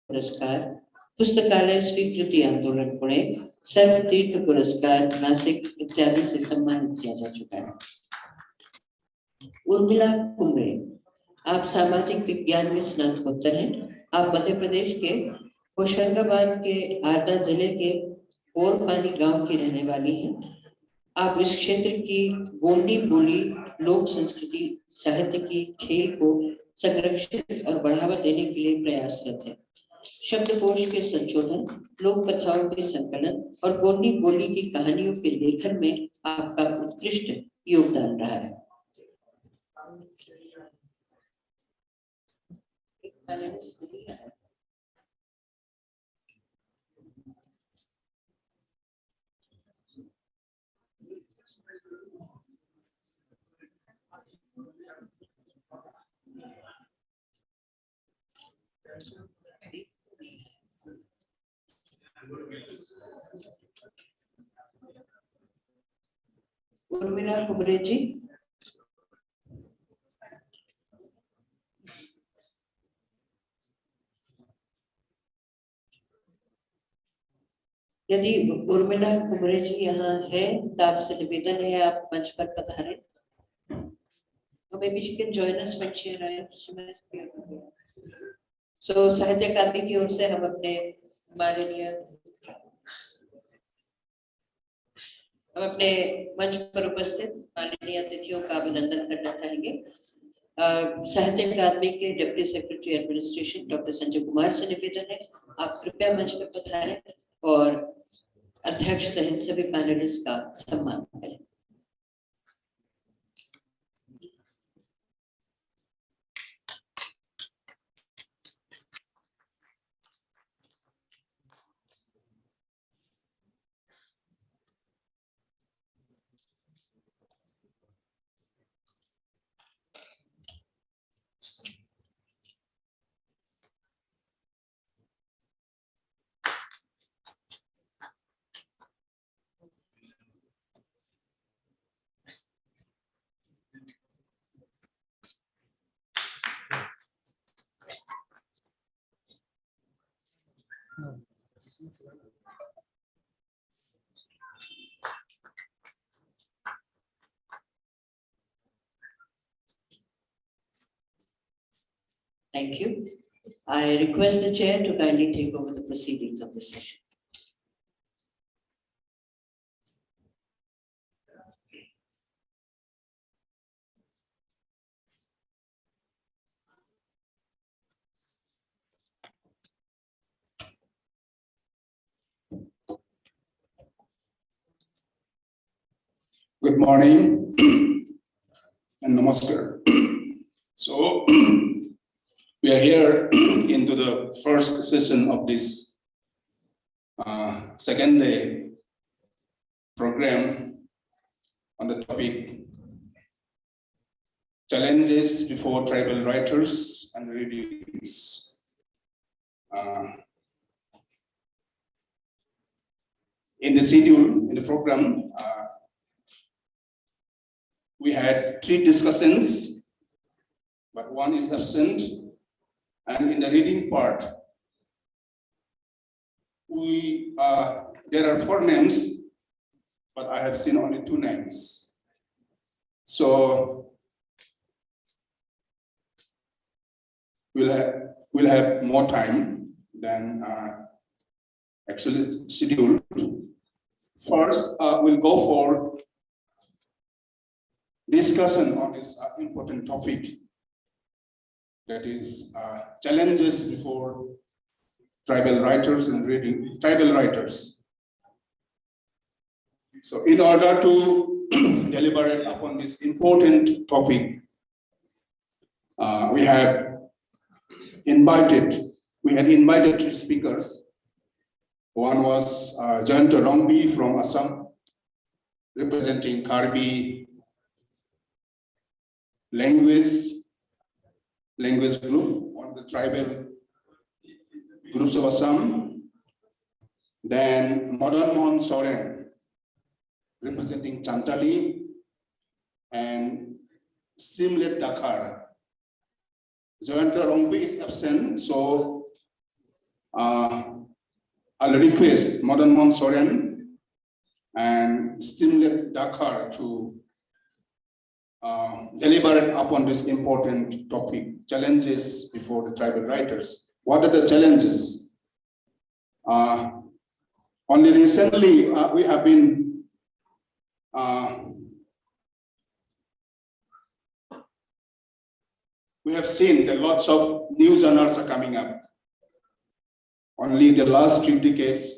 पुरस्कार, पुस्तकालय स्वीकृति आंदोलन पुणे, सर्व तीर्थ पुरस्कार नासिक इत्यादि से सम्मानित किया जा चुका है। उर्मिला कुमरे, आप सामाजिक विज्ञान में स्नातकोत्तर हैं। आप मध्य प्रदेश के होशंगाबाद के आरदा जिले के ओरपानी गांव की रहने वाली हैं। आप इस क्षेत्र की गोंडी बोली, लोक संस्कृति, साहित्य की खेल को संरक्षित और बढ़ावा देने के लिए प्रयासरत हैं। शब्दकोश के संशोधन, लोक कथाओं के संकलन और गोंडी बोली की कहानियों के लेखन में आपका उत्कृष्ट योगदान रहा है। उर्मिला कुमरे जी, यदि उर्मिला कुमरे जी यहाँ है तो आपसे निवेदन है आप मंच पर पधारें। तो maybe she can join us when she arrives. So साहित्य अकादमी की ओर से हम अपने मंच पर उपस्थित माननीय अतिथियों का अभिनंदन करना चाहेंगे। साहित्य अकादमी के deputy secretary administration doctor Sanjay Kumar से निवेदन है आप कृपया मंच पर पधारें और अध्यक्ष सहित सभी पैनलिस्ट का सम्मान करें। Thank you. I request the chair to kindly take over the proceedings of this session. Good morning and namaskar. So we are here into the first session of this second day program on the topic Challenges Before Tribal Writers and Readings. In the schedule, in the program, we had 3 discussions, but one is absent. And in the reading part, there are 4 names, but I have seen only 2 names. So we'll have more time than actually scheduled. First, we'll go for discussion on this important topic, that is challenges before tribal writers and reading tribal writers. So in order to deliberate upon this important topic, we had invited 3 speakers. One was Jayanta Rongbi from Assam, representing Karbi language group, one of the tribal groups of Assam. Then Madan Mohan Soren, representing Chantali, and Streamlet Dakar. Jayanta Rongbi is absent, so I'll request Madan Mohan Soren and Stimlet Dakar to deliberate upon this important topic, challenges before the tribal writers. What are the challenges? Only recently, we have been we have seen that lots of new genres are coming up. Only in the last few decades,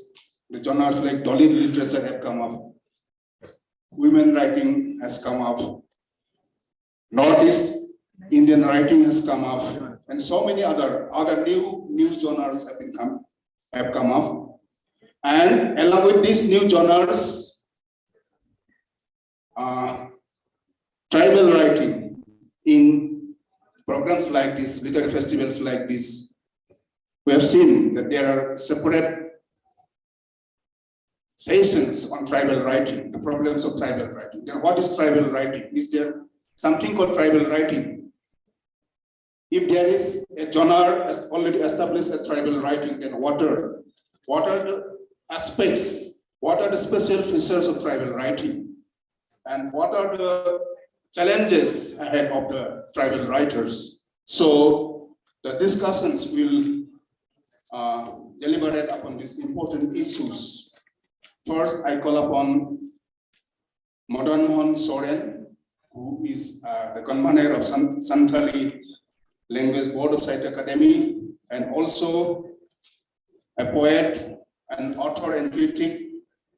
the genres like Dalit literature have come up. Women writing has come up. Northeast Indian writing has come up, and so many other new genres have come up. And along with these new genres, tribal writing in programs like this, literary festivals like this, we have seen that there are separate sessions on tribal writing, the problems of tribal writing. Then what is tribal writing? Is there something called tribal writing? If there is a genre already established as tribal writing, then what are the aspects, what are the special features of tribal writing? And what are the challenges ahead of the tribal writers? So the discussions will deliberate upon these important issues. First, I call upon Madan Mohan Soren, who is the convener of Santali Language Board of Science Academy, and also a poet, an author and critic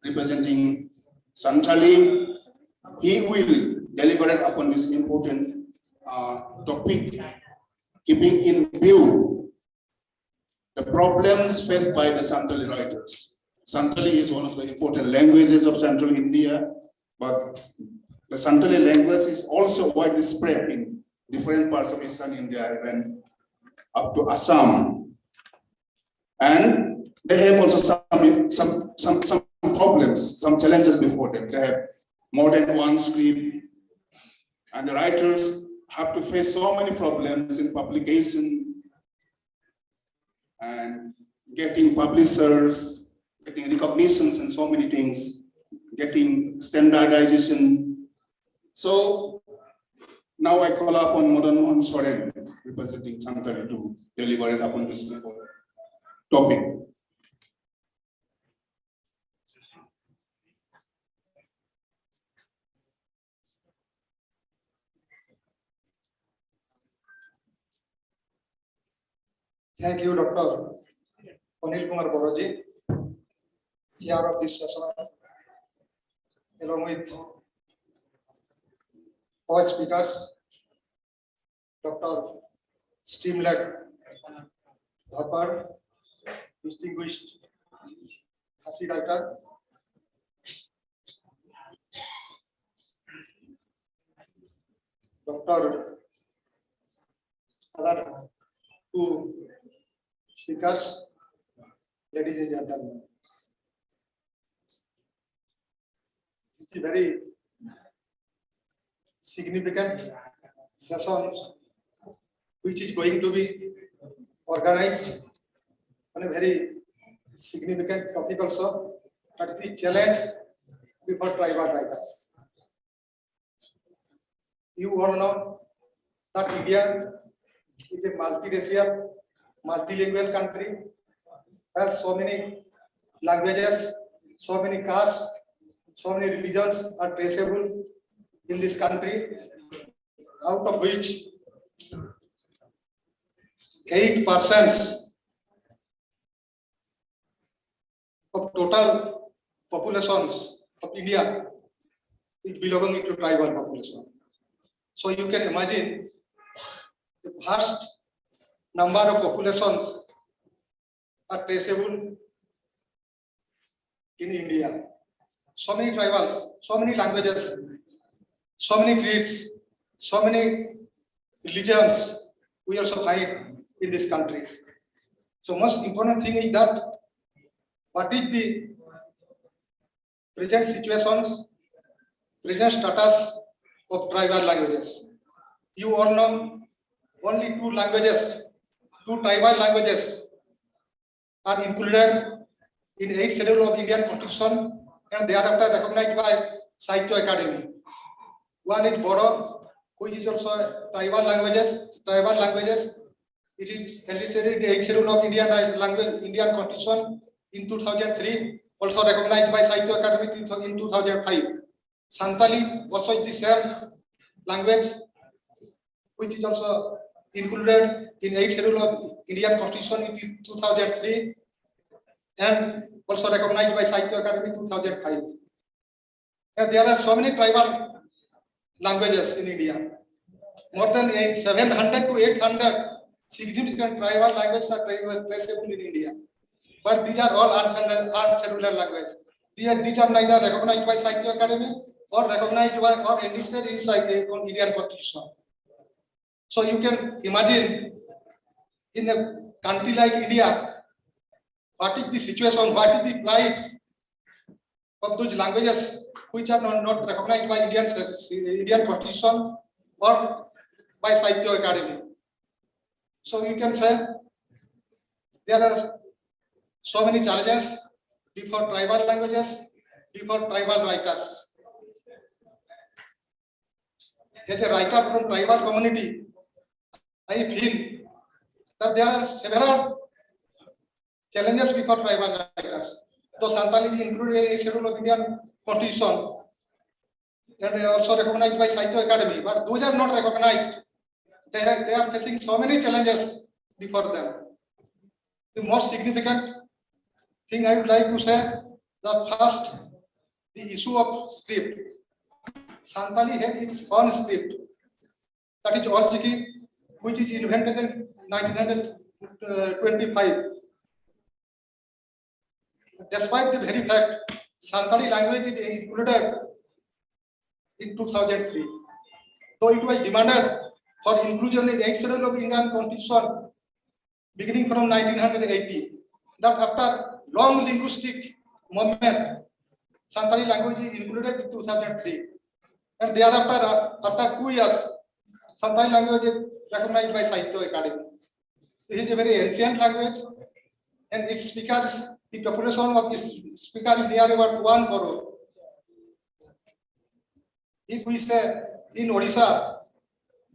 representing Santali. He will deliberate upon this important topic, keeping in view the problems faced by the Santali writers. Santali is one of the important languages of Central India, but the Santali language is also widely spread in different parts of Eastern India, even up to Assam. And they have also some problems, some challenges before them. They have more than one script, and the writers have to face so many problems in publication and getting publishers, getting recognitions and so many things, getting standardization. So now I call upon Madan Mohan Soren, representing Santali, to deliberate upon this topic. Thank you, Dr. Anil Kumar Boroji, chair of this session, along with all speakers, Dr. Stimlet Dakar, distinguished Hasi writer, Dr. other two speakers, ladies and gentlemen. This is a very significant session which is going to be organized on a very significant topic also, that is the challenge before tribal writers. You all know that India is a multiracial, multilingual country, has so many languages, so many castes, so many religions are traceable in this country, out of which 8% of total populations of India is belonging to tribal population. So you can imagine the vast number of populations are traceable in India. So many tribals, so many languages, so many creeds, so many religions we also find in this country. So most important thing is that what is the present situations, present status of tribal languages. You all know only two languages, two tribal languages are included in 8th schedule of Indian Constitution and thereafter recognized by Sahitya Academy. One is Bodo, which is also tribal languages. It is enlisted in the 8th schedule of Indian Constitution in 2003, also recognized by Sahitya Academy in 2005. Santali also is the same language, which is also included in 8th schedule of Indian Constitution in 2003 and also recognized by Sahitya Academy in 2005. And there are so many tribal languages in India. More than 700 to 800 significant tribal languages are traceable in India. But these are all unscheduled languages. These are neither recognized by Sahitya Academy or recognized by or enlisted inside the Indian Constitution. So you can imagine in a country like India, what is the situation, what is the plight of those languages which are not recognized by Indian Constitution or by Sahitya Academy. So you can say there are so many challenges before tribal languages, before tribal writers. As a writer from tribal community, I feel that there are several challenges before tribal writers. So Santali is included in the schedule of Indian Constitution and also recognized by Sahitya Academy, but those are not recognized. They are facing so many challenges before them. The most significant thing I would like to say that first, the issue of script. Santali has its own script, that is Olchiki, which is invented in 1925. Despite the very fact, Santali language is included in 2003. So it was demanded for inclusion in 8th schedule of Indian Constitution beginning from 1980. That after long linguistic movement, Santali language is included in 2003. And thereafter, after 2 years, Santali language is recognized by Sahitya Academy. This is a very ancient language, and its speakers, the population of its speaker is near about 1 crore. If we say in Odisha,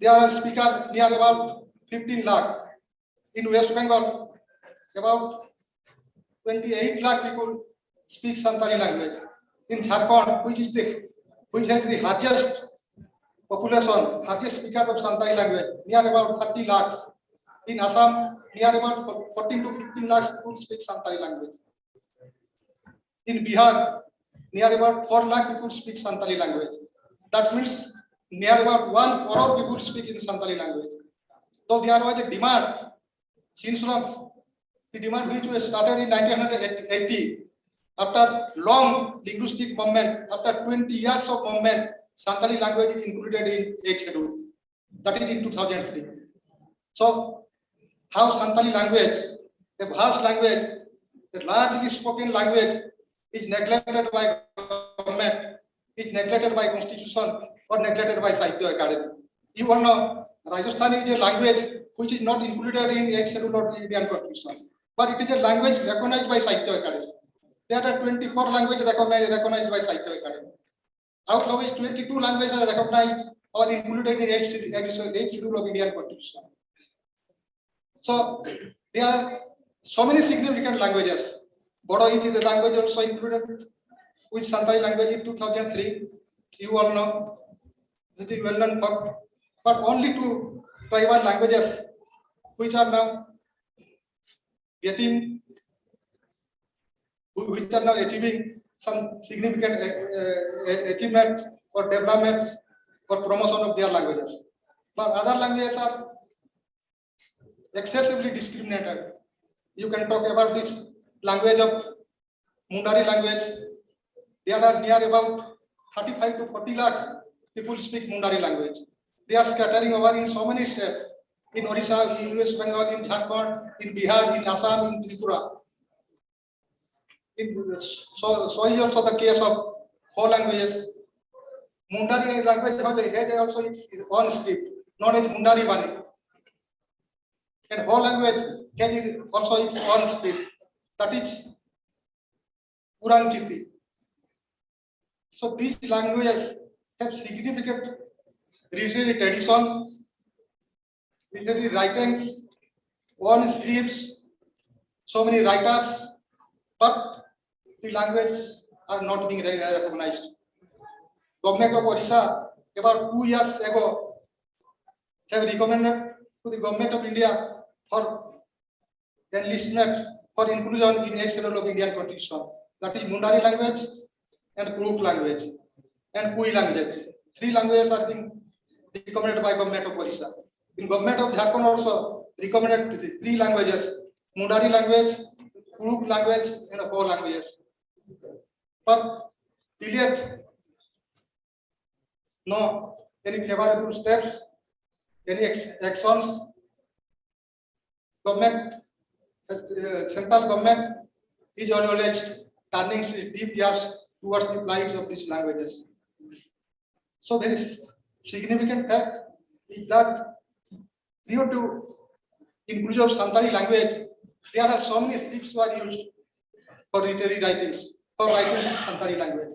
there are speakers near about 15 lakh. In West Bengal, about 28 lakh people speak Santali language. In Jharkhand, which has the largest population, largest speaker of Santali language, near about 30 lakhs. In Assam, near about 14 to 15 lakhs people speak Santali language. In Bihar, near about 4 lakh people speak Santali language. That means near about 1 crore people speak in Santali language. So there was a demand since from the demand which was started in 1980. After long linguistic movement, after 20 years of movement, Santali language is included in 8th schedule. That is in 2003. So how Santali language, a vast language, a largely spoken language, is neglected by government, is neglected by constitution, or neglected by Sahitya Academy. You all know Rajasthani is a language which is not included in 8th schedule of Indian Constitution, but it is a language recognized by Sahitya Academy. There are 24 languages recognized by Sahitya Academy. Out of which 22 languages are recognized or included in 8th schedule of Indian Constitution. So there are so many significant languages. Bodo is the language also included with Santali language in 2003. You all know, this is well known fact. But only 2 tribal languages which are now achieving some significant achievements or developments or promotion of their languages. But other languages are excessively discriminated. You can talk about this language of Mundari language. There are near about 35 to 40 lakhs people speak Mundari language. They are scattering over in so many states. In Odisha, in West Bengal, in Jharkhand, in Bihar, in Assam, in Tripura. So is also the case of whole languages. Mundari language has also its own script, known as Mundari Bani. And whole language has also its own script. that is Puranchiti. So these languages have significant literary tradition, literary writings, own scripts, so many writers, but the language are not being recognized. Government of Odisha about 2 years ago have recommended to the government of India for enlistment for inclusion in 8th schedule of Indian Constitution. That is Mundari language and Kuruk language and Kui language. 3 languages are being recommended by government of Odisha. In government of Jharkhand also recommended 3 languages: Mundari language, Kuruk language, and 4 languages. But till yet, no any favorable steps, any actions. Government, central government is always turning deep ears towards the plight of these languages. So there is significant fact is that due to inclusion of Santali language, there are so many scripts were used for literary writings, for writings in Santali language.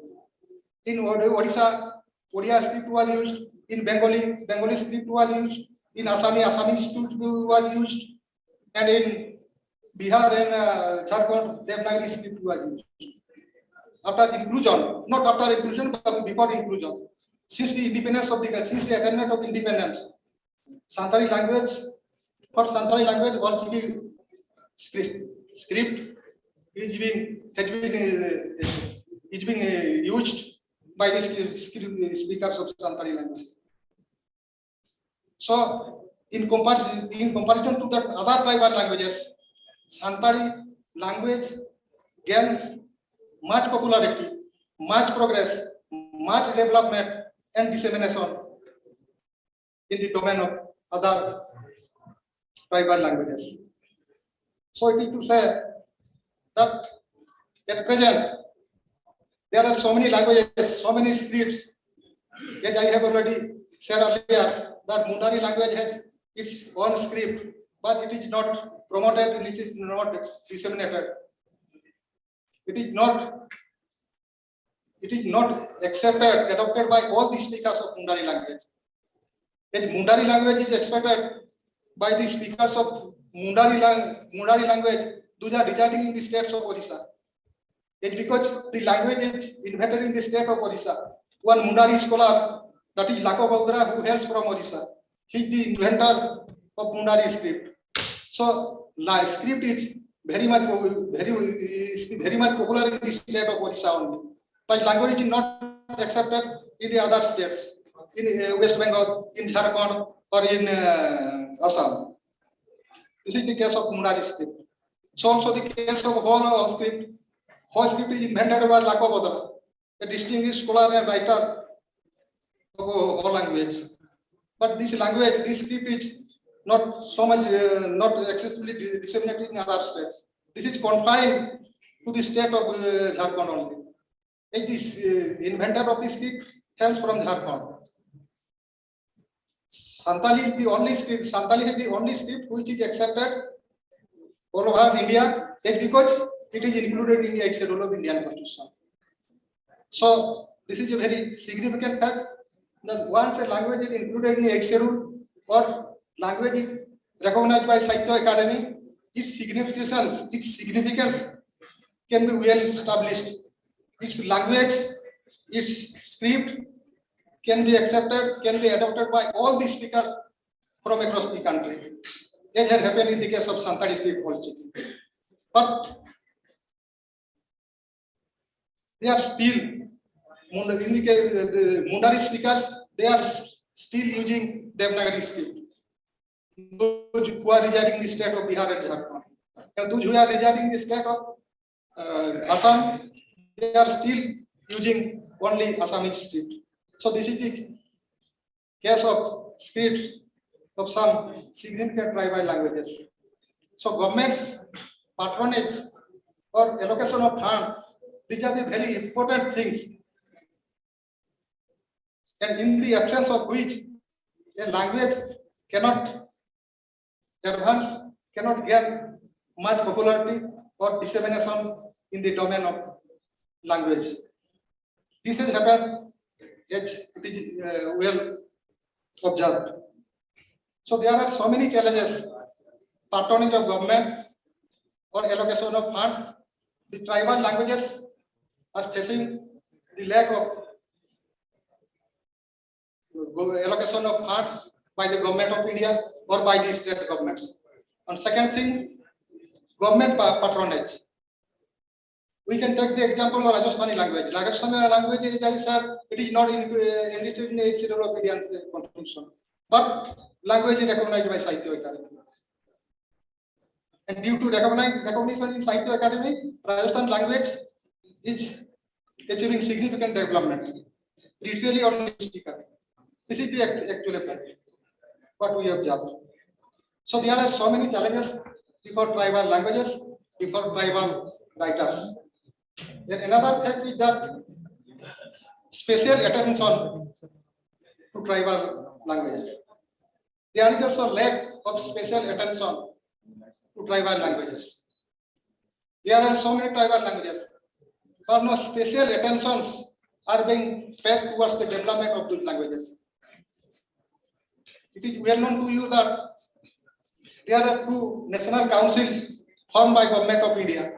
In Odisha, Odia script was used. In Bengali, Bengali script was used. In Assamese script was used. And in Bihar and Jharkhand, Devanagari script was used. After inclusion, not after inclusion, but before inclusion. Since the independence of since the attainment of independence, Santali language, for Santali language, Walchiki script is being used by the speakers of Santali language. So, in comparison to the other tribal languages, Santali language gained much popularity, much progress, much development and dissemination in the domain of other tribal languages. So it is to say that at present there are so many languages, so many scripts, that I have already said earlier that Mundari language has its own script, but it is not promoted and it is not disseminated. It is not accepted, adopted by all the speakers of Mundari language. As Mundari language is accepted by the speakers of Mundari language, those are residing in the states of Odisha. It's because the language is invented in the state of Odisha. One Mundari scholar, that is Lako Baudra, who hails from Odisha, he is the inventor of Mundari script. So, script is very much popular in the state of Odisha only. But language is not accepted in the other states, in West Bengal, in Jharkhand, or in Assam. This is the case of Mundari script. So also the case of whole script. Whole script is invented by Lako Baudra, a distinguished scholar and writer of whole language. But this language, this script is not so much, not accessibly disseminated in other states. This is confined to the state of Jharkhand only. And this inventor of this script hails from Jharkhand. Santali is the only script. Santali is the only script which is accepted all over India, just because it is included in the 8th schedule of Indian Constitution. So this is a very significant fact that once a language is included in the 8th schedule or language is recognized by Sahitya Academy, its significance can be well established. Its language, its script can be accepted, can be adopted by all the speakers from across the country, as had happened in the case of Santali script also. But they are still, in the case the Mundari speakers, they are still using Devanagari script. Those who are residing in the state of Bihar and Jharkhand, and those who are residing in the state of Assam, they are still using only Assamese script. So this is the case of scripts of some significant tribal languages. So government's patronage or allocation of funds, these are the very important things. And in the absence of which a language cannot advance, cannot get much popularity, or dissemination in the domain of language. This has happened as it is well observed. So there are so many challenges: patronage of government or allocation of funds. The tribal languages are facing the lack of allocation of funds by the government of India or by the state governments. And second thing, government patronage. We can take the example of Rajasthani language. Rajasthani language is, I said, it is not enlisted in the 8th schedule of Indian constitution, but language is recognized by Sahitya Academy. And due to recognition in Sahitya Academy, Rajasthan language is achieving significant development, literally or linguistically. This is the actual fact, what we observe. So there are so many challenges before tribal languages, before tribal writers. Then another fact is that special attention to tribal languages. There is also lack of special attention to tribal languages. There are so many tribal languages, but no special attentions are being paid towards the development of those languages. It is well known to you that there are two national councils formed by Government of India.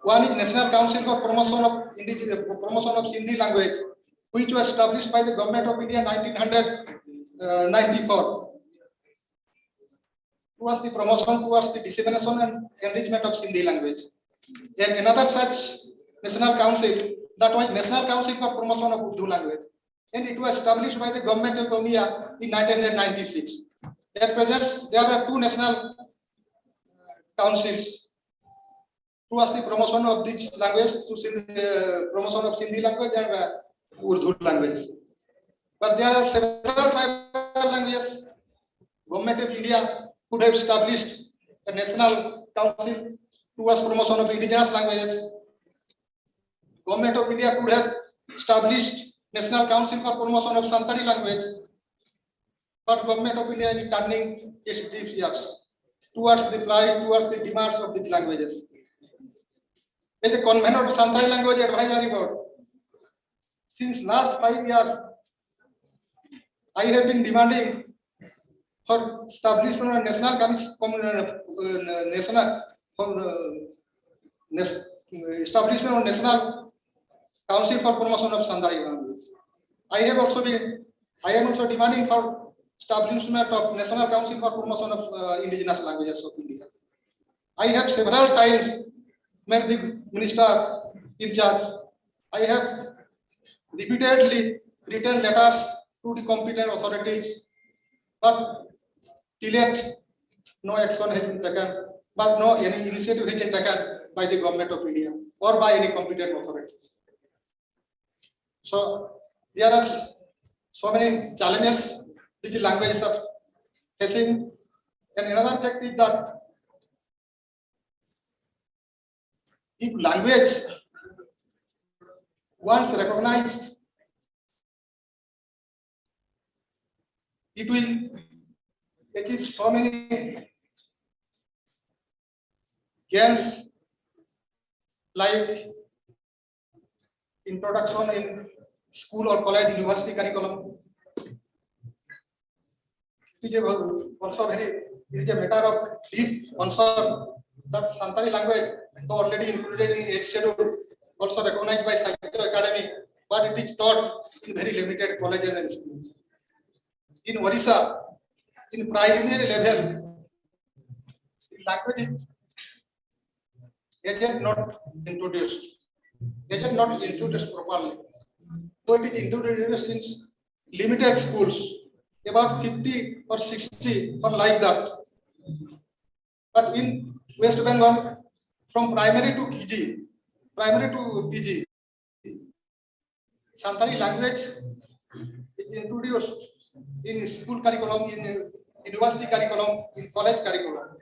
One is National Council for Promotion of Sindhi language, which was established by the Government of India in 1994. Towards the promotion, towards the dissemination and enrichment of Sindhi language. Then another such national council, that was National Council for Promotion of Urdu language, and it was established by the Government of India in 1996. At present, there are two national councils towards the promotion of this language, promotion of Sindhi language and Urdu language. But there are several tribal languages. Government of India could have established a national council towards promotion of indigenous languages. Government of India could have established National Council for Promotion of Santali language. But Government of India is turning its deaf ears towards the plight, towards the demands of these languages. As a convener of Santali Language Advisory Board, since last 5 years, I have been demanding for establishment of national establishment of National Council for Promotion of Santali language. I am also demanding for establishment of National Council for Promotion of Indigenous Languages of India. I have several times met the minister in charge. I have repeatedly written letters to the competent authorities, but till yet no action has been taken, but no any initiative has been taken by the Government of India or by any competent authorities. So there are so many challenges which languages are facing, and another fact is that if language once recognized, it will achieve so many gains like introduction in school or college university curriculum. It is also it is a matter of deep concern that Santali language, though already included in 8th schedule, also recognized by Sahitya Academy, but it is taught in very limited colleges and schools. In Odisha, in primary level, language is not introduced. It is not introduced properly. So it is introduced in limited schools, about 50 or 60 or like that. But in West Bengal, from primary to PG, Santali language is introduced in school curriculum, in university curriculum, in college curriculum.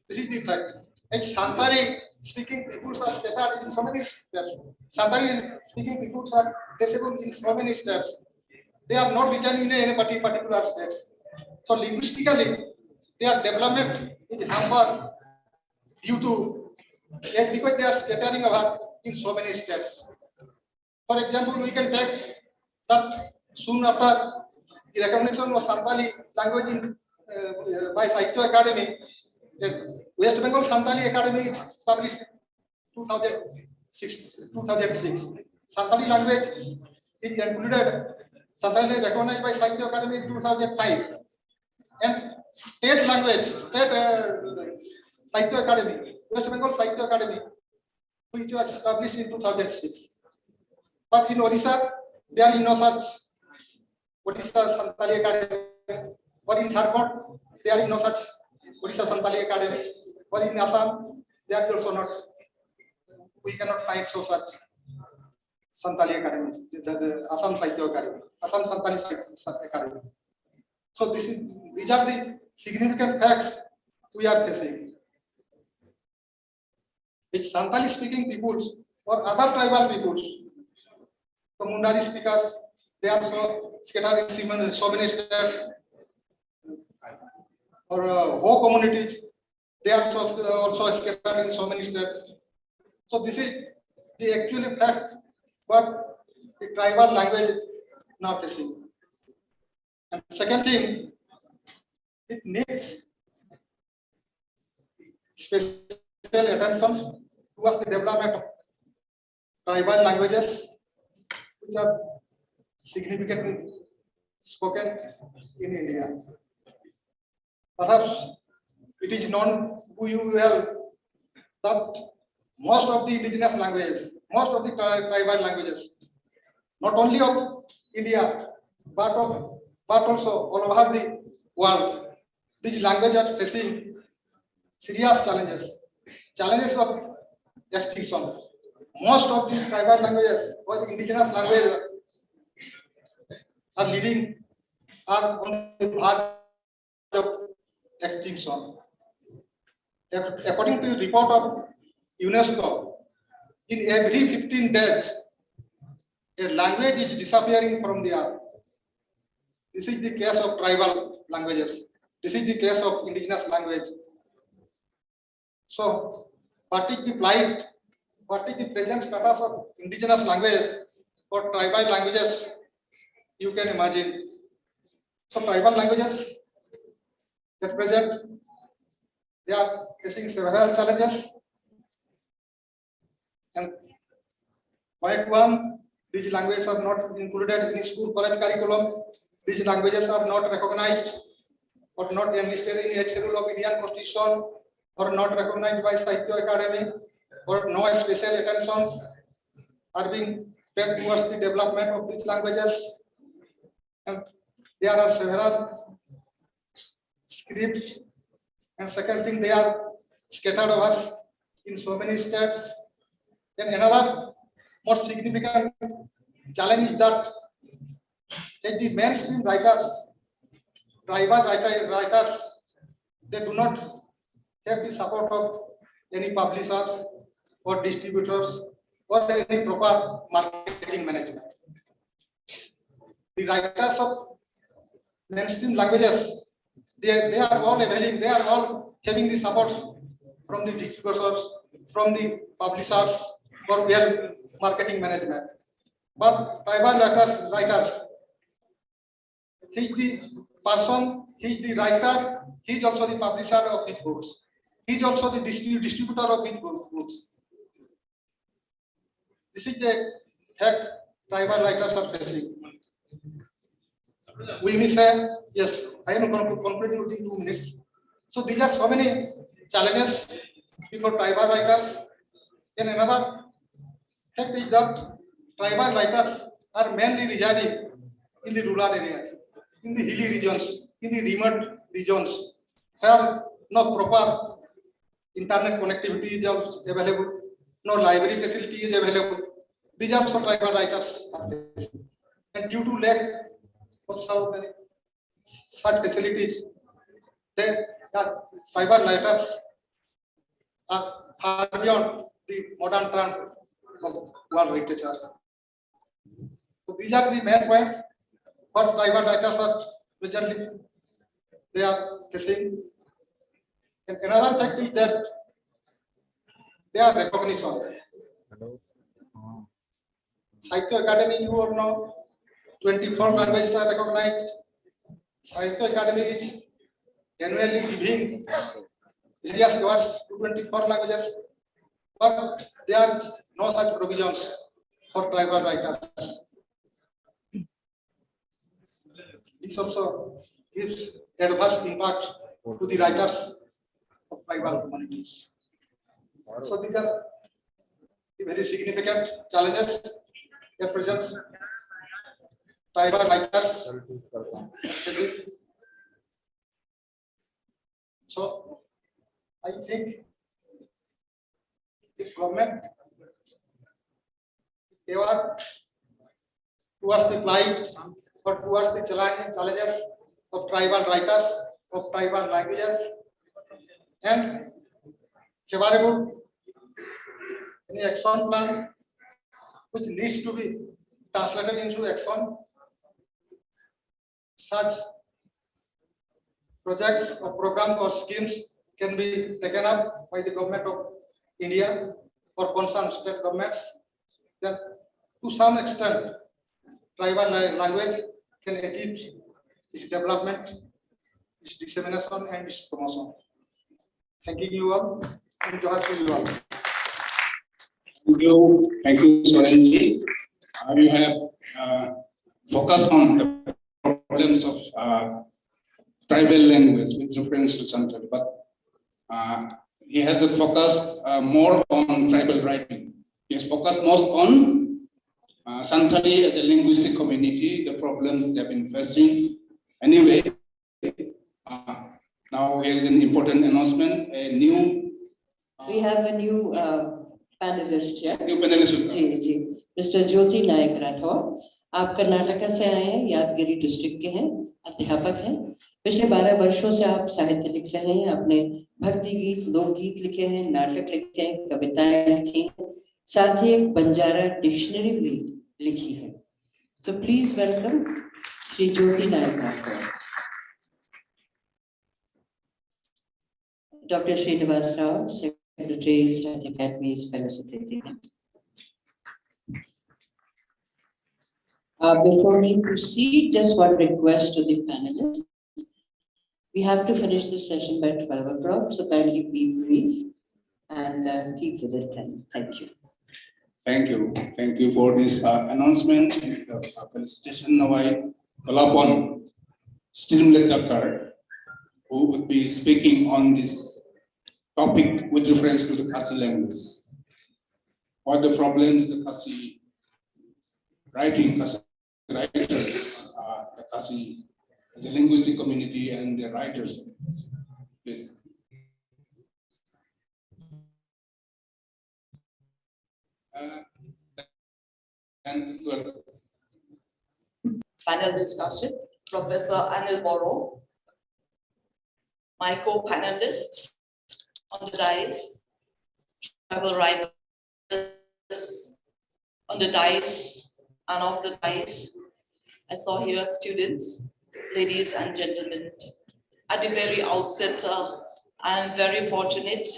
This is the fact. And Santali speaking people are scattered in so many states. Santali speaking people are disabled in so many states. They are not written in any particular states. So linguistically, their development is hampered due to Yet because they are scattering about in so many states. For example, we can take that soon after the recognition of Santali language in by Sahitya Academy, the West Bengal Santali Academy is established in 2006. Santali language is included. Santali recognized by Sahitya Academy in 2005. And state language, state Sahitya Academy, West Bengal Sahitya Academy, which was established in 2006. But in Odisha, there is no such Odisha Santali Academy, or in Jharkhand, there is no such Odisha Santali Academy, or in Assam, there is also not. We cannot find so such Santali Academy, the Assam Sahitya Academy, Assam Santali Sahitya Academy. So these are the significant facts we are facing. Which Santali speaking peoples or other tribal peoples, the Mundari speakers, they are so scattered in so many states, or Ho communities, they are also scattered in so many states. So this is the actual fact what the tribal language now facing. And second thing, it needs special attention towards the development of tribal languages which are significantly spoken in India. Perhaps it is known to you well that most of the indigenous languages, most of the tribal languages, not only of India, but also all over the world, these languages are facing serious challenges of extinction. Most of the tribal languages or indigenous languages are on the verge of extinction. According to the report of UNESCO, in every 15 days, a language is disappearing from the earth. This is the case of tribal languages. This is the case of indigenous language. So, what is the plight? What is the present status of indigenous language or tribal languages? You can imagine. So, tribal languages at present, they are facing several challenges. And point one, these languages are not included in school college curriculum. These languages are not recognized or not enlisted in a schedule of Indian Constitution or not recognized by Sahitya Academy, or no special attention are being paid towards the development of these languages. And there are several scripts. And second thing, they are scattered over in so many states. And another more significant challenge is that the mainstream writers, tribal writers, they do not have the support of any publishers or distributors or any proper marketing management. The writers of mainstream languages, they are all having the support from the distributors, from the publishers, or well marketing management. But tribal writers, he is the person, he is the writer, he is also the publisher of his books. He is also the distributor of his books. This is the fact tribal writers are facing. We may say, yes, I am going to conclude within 2 minutes. So these are so many challenges before tribal writers. And another fact is that tribal writers are mainly residing in the rural areas, in the hilly regions, in the remote regions, where no proper internet connectivity is available, no library facility is available. These are some tribal writers are facing. And due to lack of so many such facilities, the tribal writers are far beyond the modern trend of world literature. So these are the main points what tribal writers are presently they are facing. And another fact is that they are recognition. Sahitya Academy, you all know, 24 languages are recognized. Sahitya Academy is annually giving various awards to 24 languages, but there are no such provisions for tribal writers. This also gives adverse impact to the writers of tribal communities. So these are the very significant challenges that present tribal writers. So I think the government ever towards the plights or towards the challenges of tribal writers, of tribal languages, and any action plan which needs to be translated into action. Such projects or programs or schemes can be taken up by the government of India or concerned state governments. Then, to some extent, tribal language can achieve its development, its dissemination, and its promotion. Thanking you all, and Johar to you all. Thank you, Sorenji. You have focused on the problems of tribal language with reference to Santal, but he has to focus more on tribal writing. He has focused most on Santali as a linguistic community, the problems they've been facing. Anyway, now here is an important announcement. We have a new panelist here. New panelist. Ji, Mr. Jyoti Nayak Rathore. आप कर्नाटका से आए हैं, यादगिरी district के हैं, अध्यापक हैं। पिछले 12 वर्षों से आप साहित्य लिख रहे हैं, आपने भक्ति गीत, लोकगीत लिखे हैं, नाटक लिखे हैं, कविताएं लिखी हैं, साथ ही एक बंजारा डिक्शनरी भी लिखी है। So please welcome Shri Jyoti Nayak Rathore. Dr. Srinivas Rao, Secretary, Sahitya Academy, is felicitating him. Before we proceed, just one request to the panelists. We have to finish this session by 12 o'clock, so kindly be brief and keep with the time. Thank you. Thank you. Thank you for this announcement and felicitation. Now I call upon Stimlet Dakar, who would be speaking on this topic with reference to the Khasi language. What the problems the Khasi writing, Khasi writers, the Khasi as a linguistic community and the writers. Please. Panel discussion, Professor Anil Boro, my co-panelist on the dais, tribal writers on the dais and off the dais. I saw here students, ladies and gentlemen. At the very outset, I am very fortunate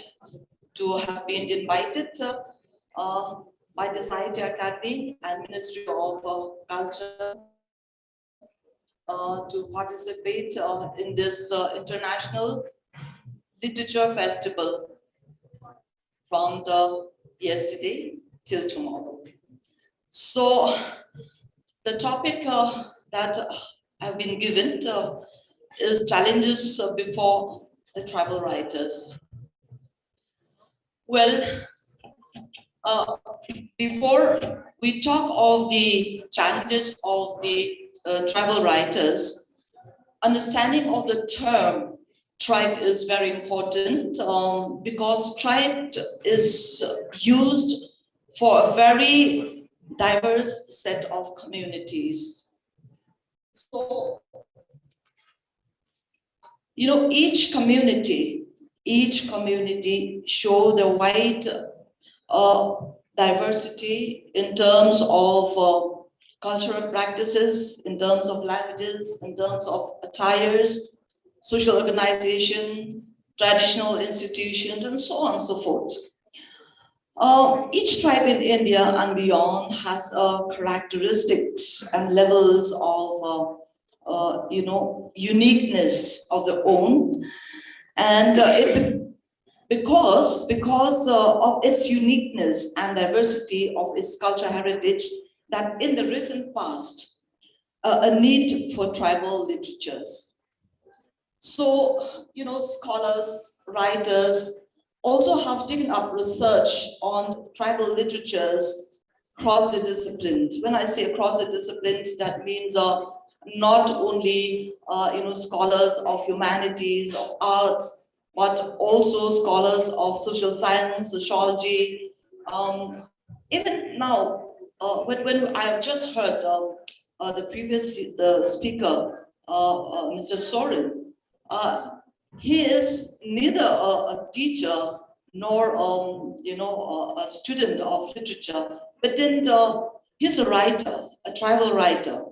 to have been invited by the Sahitya Academy and Ministry of Culture to participate in this international literature festival from the yesterday till tomorrow. So the topic that I've been given is challenges before the tribal writers. Well, before we talk of the challenges of the tribal writers, understanding of the term tribe is very important because tribe is used for a very diverse set of communities. So, you know, each community show the wide diversity in terms of cultural practices, in terms of languages, in terms of attires, social organization, traditional institutions, and so on and so forth. Each tribe in India and beyond has characteristics and levels of, uniqueness of their own, and because of its uniqueness and diversity of its cultural heritage, that in the recent past, a need for tribal literatures. So, scholars, writers also have taken up research on tribal literatures across the disciplines. When I say across the disciplines, that means not only, scholars of humanities, of arts, but also scholars of social science, sociology. Even now, when I have just heard the previous speaker, Mr. Soren, he is neither a teacher nor a student of literature, but then he's a writer, a tribal writer.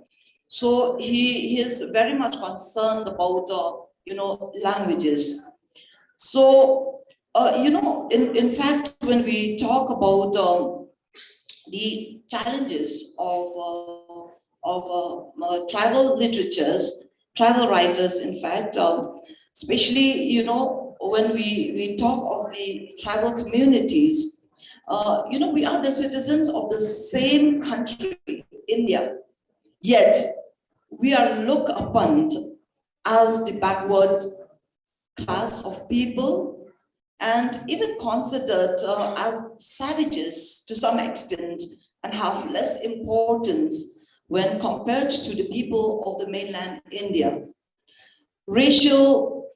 So he is very much concerned about languages. So in fact, when we talk about the challenges of tribal literatures, tribal writers, in fact, especially, when we talk of the tribal communities, we are the citizens of the same country, India, yet we are looked upon as the backward class of people and even considered as savages to some extent and have less importance when compared to the people of the mainland India. Racial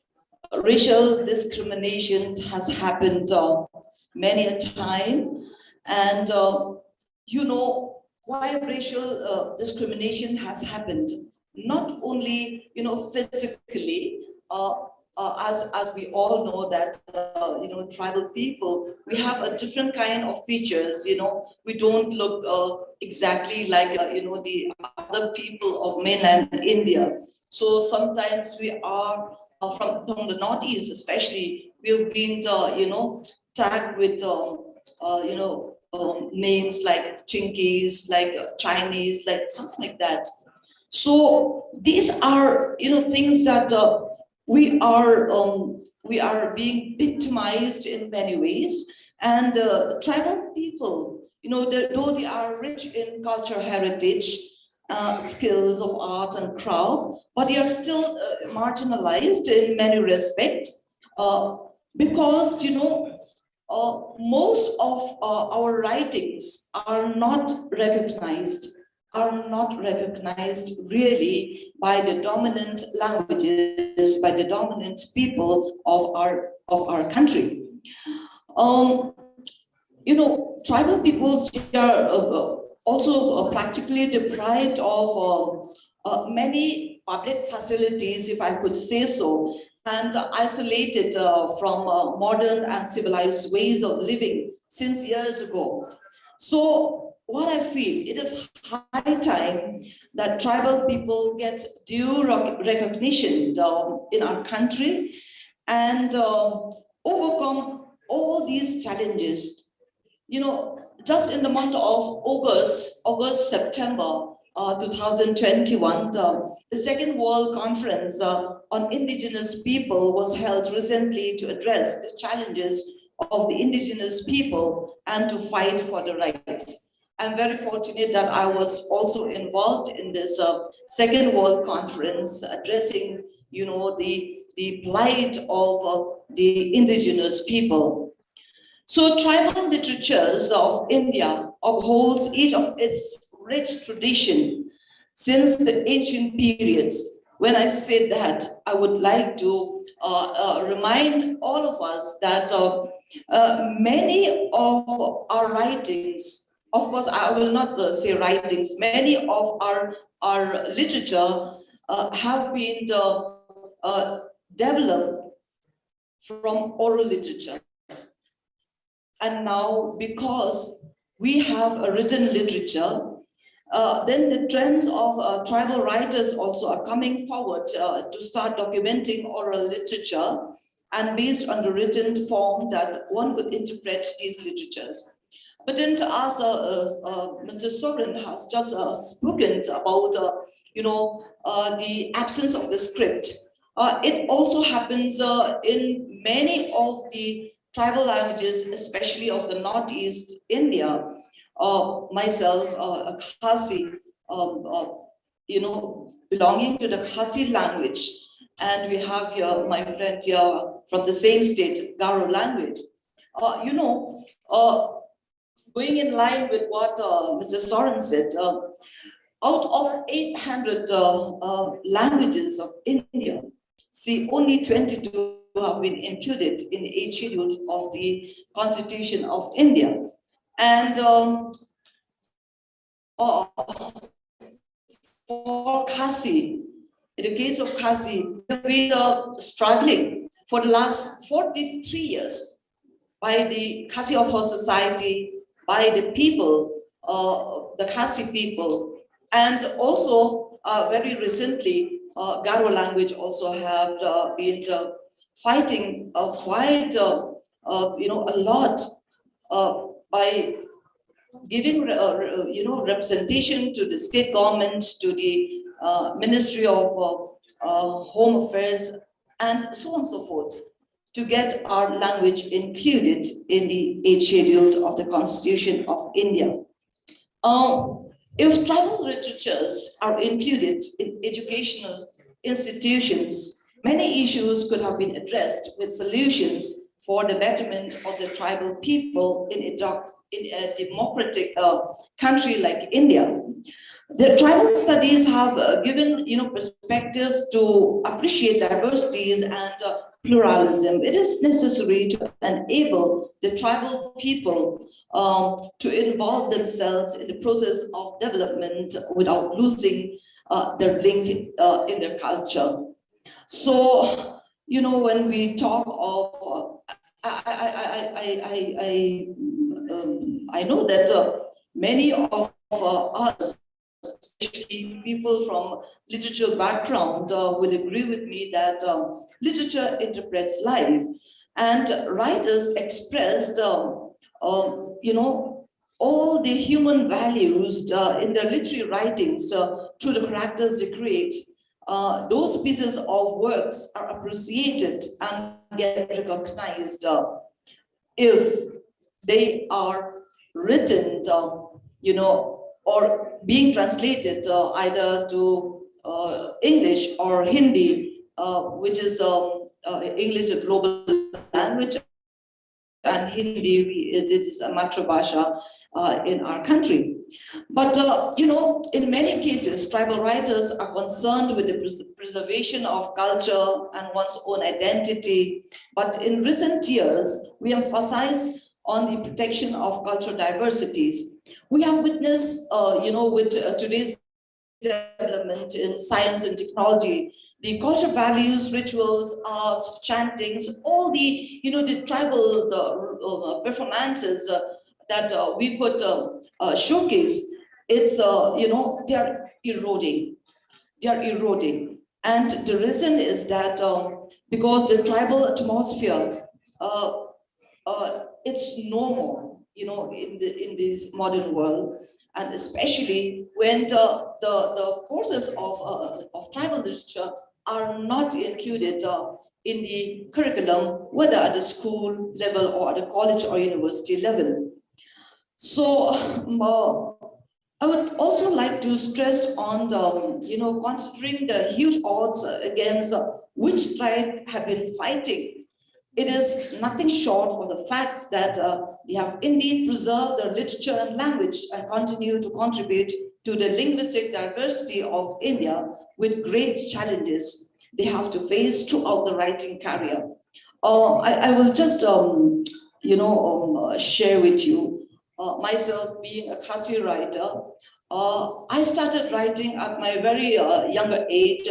discrimination has happened many a time, and why racial discrimination has happened, not only physically, as we all know that tribal people, we have a different kind of features. We don't look exactly like the other people of mainland India. So sometimes we are from the Northeast, especially, we've been tagged with names like Chinkies, like Chinese, like something like that. So these are things that we are being victimized in many ways, and tribal people, though they are rich in cultural heritage, skills of art and craft, but they are still marginalized in many respects, because most of our writings are not recognized really by the dominant languages, by the dominant people of our country. Tribal peoples are also practically deprived of many public facilities, if I could say so, and isolated from modern and civilized ways of living since years ago. So what I feel, it is high time that tribal people get due recognition in our country and overcome all these challenges. Just in the month of August, September 2021, the Second World Conference on Indigenous People was held recently to address the challenges of the indigenous people and to fight for the rights. I'm very fortunate that I was also involved in this Second World Conference addressing, the plight of the indigenous people. So tribal literatures of India upholds each of its rich tradition since the ancient periods. When I say that, I would like to remind all of us that many of our writings, of course, I will not say writings, many of our literature have been developed from oral literature. And now, because we have a written literature, then the trends of tribal writers also are coming forward to start documenting oral literature, and based on the written form that one could interpret these literatures. But then as Mr. Soren has just spoken about, the absence of the script, it also happens in many of the tribal languages, especially of the Northeast India. Myself, a Khasi, belonging to the Khasi language, and we have here my friend here from the same state, Garo language. Going in line with what Mr. Soren said, out of 800 languages of India, see, only 22 have been included in the 8th schedule of the Constitution of India. And for Khasi, in the case of Khasi, we have been struggling for the last 43 years by the Khasi Author Society, by the people, the Khasi people, and also very recently, Garo language also have been fighting quite a lot by giving representation to the state government, to the Ministry of Home Affairs, and so on and so forth, to get our language included in the 8th schedule of the Constitution of India. If tribal literatures are included in educational institutions, many issues could have been addressed with solutions for the betterment of the tribal people in a democratic country like India. The tribal studies have given perspectives to appreciate diversities and pluralism. It is necessary to enable the tribal people to involve themselves in the process of development without losing their link in their culture. So, when we talk of, I know that many of us, especially people from literature background, will agree with me that literature interprets life, and writers expressed, all the human values in their literary writings through the characters they create. Those pieces of works are appreciated and get recognized if they are written, or being translated either to English or Hindi, which is English a global language, and Hindi it is a matrabhasha in our country. But in many cases, tribal writers are concerned with the preservation of culture and one's own identity. But in recent years, we emphasize on the protection of cultural diversities. We have witnessed, with today's development in science and technology, the cultural values, rituals, arts, chantings, all the, the tribal performances that we could showcase, it's, they are eroding. They are eroding. And the reason is that because the tribal atmosphere, it's normal, in this modern world, and especially when the courses of tribal literature are not included in the curriculum, whether at the school level or at the college or university level. So I would also like to stress on the, considering the huge odds against which tribe have been fighting. It is nothing short of the fact that they have indeed preserved their literature and language and continue to contribute to the linguistic diversity of India with great challenges they have to face throughout the writing career. I will just, share with you, myself being a Khasi writer. I started writing at my very younger age,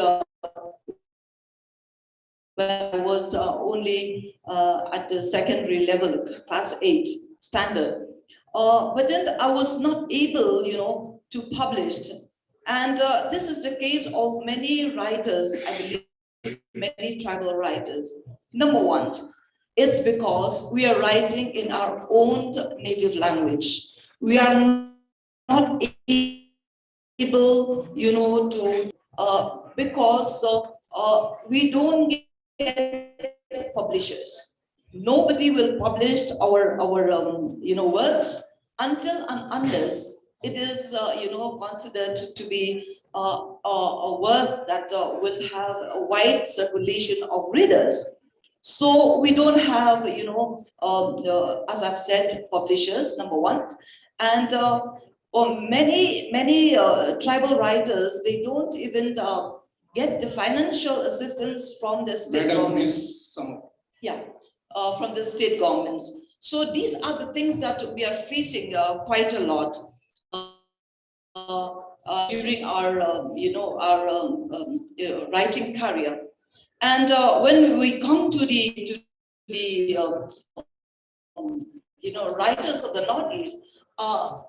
when I was only at the secondary level, class 8 standard. But then I was not able, to publish. And this is the case of many writers, I believe, many tribal writers. Number one, it's because we are writing in our own native language. We are not able, to, because we don't get publishers. Nobody will publish our works until and unless it is, considered to be a work that will have a wide circulation of readers. So we don't have, as I've said, publishers, number one. And many tribal writers, they don't even get the financial assistance from the state governments. Yeah, from the state governments. So these are the things that we are facing quite a lot during our, writing career. And when we come to the writers of the Northeast,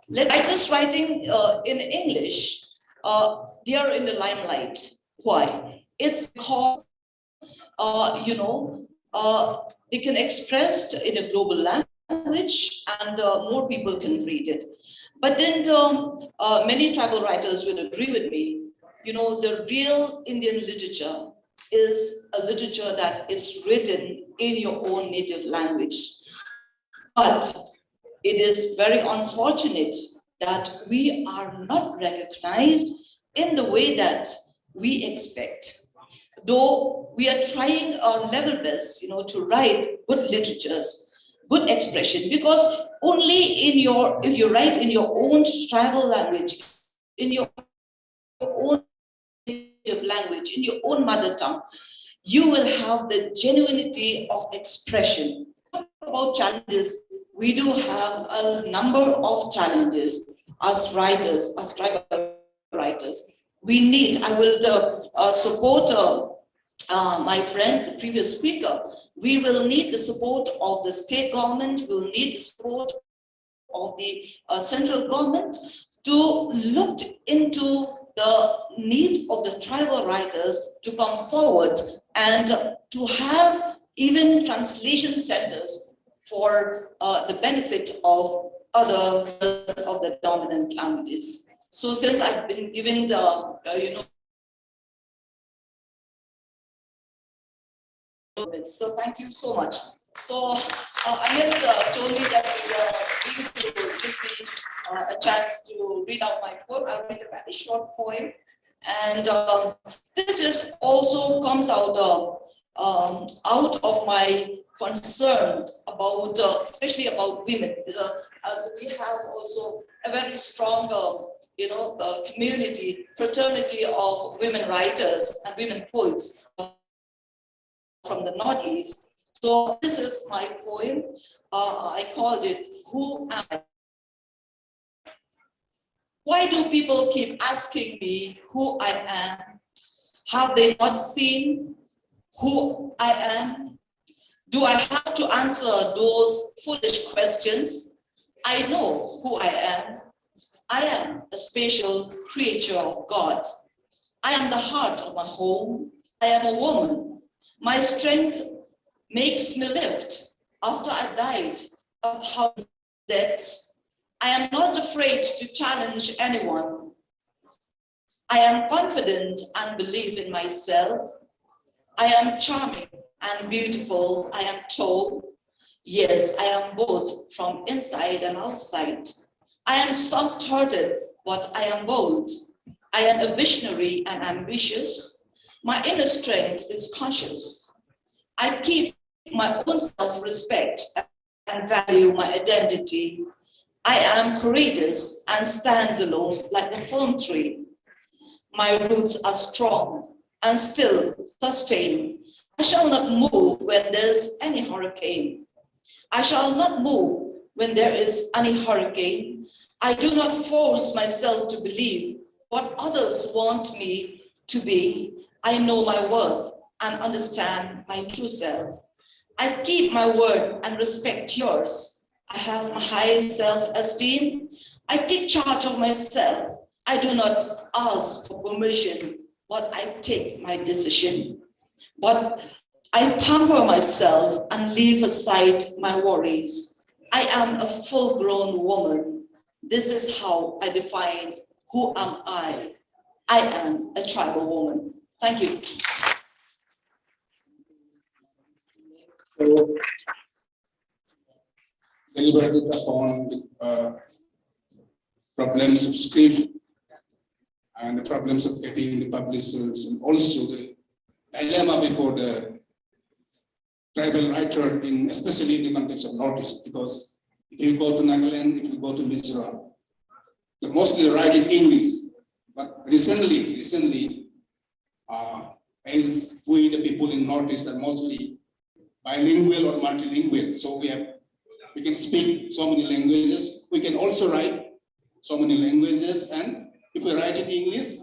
writers writing in English, they are in the limelight. Why? It's because they can express in a global language, and more people can read it. But then many tribal writers will agree with me. The real Indian literature is a literature that is written in your own native language. But it is very unfortunate that we are not recognized in the way that we expect. Though we are trying our level best, to write good literatures, good expression, because only if you write in your own tribal language, in your own native language, in your own mother tongue, you will have the genuinity of expression. About challenges, we do have a number of challenges as writers, as tribal writers. I will support my friend, the previous speaker. We will need the support of the state government, we'll need the support of the central government to look into the need of the tribal writers to come forward and to have even translation centers for the benefit of other of the dominant languages. So since I've been given the, so thank you so much. So Amit told me that we were going to give me a chance to read out my poem. I'll read a very short poem. And this is also comes out of my concern about, especially about women, as we have also a very strong, community, fraternity of women writers and women poets from the Northeast. So this is my poem. I called it, Who Am I? Why do people keep asking me who I am? Have they not seen who I am? Do I have to answer those foolish questions? I know who I am. I am a special creature of God. I am the heart of my home. I am a woman. My strength makes me live after I died of how death. I am not afraid to challenge anyone. I am confident and believe in myself. I am charming and beautiful, I am told. Yes, I am both from inside and outside. I am soft-hearted, but I am bold. I am a visionary and ambitious. My inner strength is conscious. I keep my own self-respect and value my identity. I am courageous and stands alone like a firm tree. My roots are strong and still sustain. I shall not move when there's any hurricane. I shall not move when there is any hurricane. I do not force myself to believe what others want me to be. I know my worth and understand my true self. I keep my word and respect yours. I have a high self-esteem. I take charge of myself. I do not ask for permission, but I take my decision. But I pamper myself and leave aside my worries. I am a full-grown woman. This is how I define who am I. I am a tribal woman. Thank you. So, deliberated upon the problems of script and the problems of getting the publishers, and also the dilemma before the tribal writer, especially in the context of Northeast, because if you go to Nagaland, if you go to Mizoram, they mostly write in English. But recently, as we, the people in Northeast, are mostly bilingual or multilingual, so we can speak so many languages. We can also write so many languages, and if we write in English,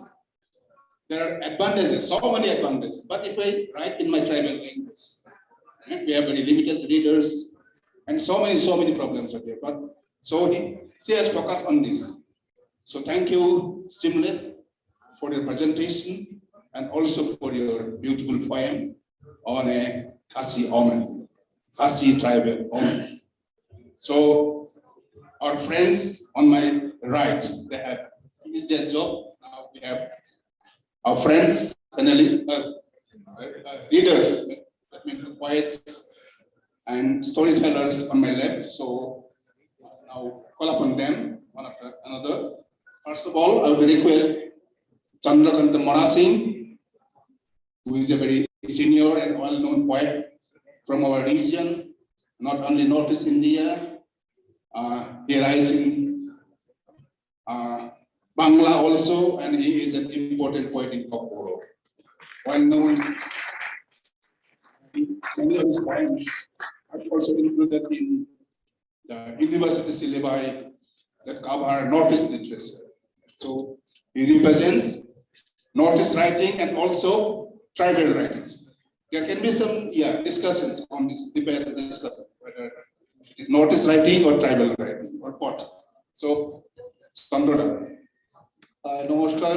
there are advantages, so many advantages. But if I write in my tribal language, we have very limited readers, and so many problems are there. But so she has focused on this. So thank you, Simlet, for your presentation and also for your beautiful poem on a Khasi Omen, Khasi tribal Omen. So our friends on my right, they have finished their job. Now we have our friends, panelists, readers, that means poets and storytellers on my left. So now call upon them one after another. First of all, I would request Chandrakanta Marasing, who is a very senior and well-known poet from our region, not only Northeast India. He writes in Bangla also, and he is an important poet in Kokoro. Well-known, many of his poems are also included in the university syllabi that cover Northeast literature. So he represents Northeast writing and also tribal writings. There can be some discussions on this, debate and discussion, whether it is Northeast writing or tribal writing or what. So, Sandra. नमस्कार,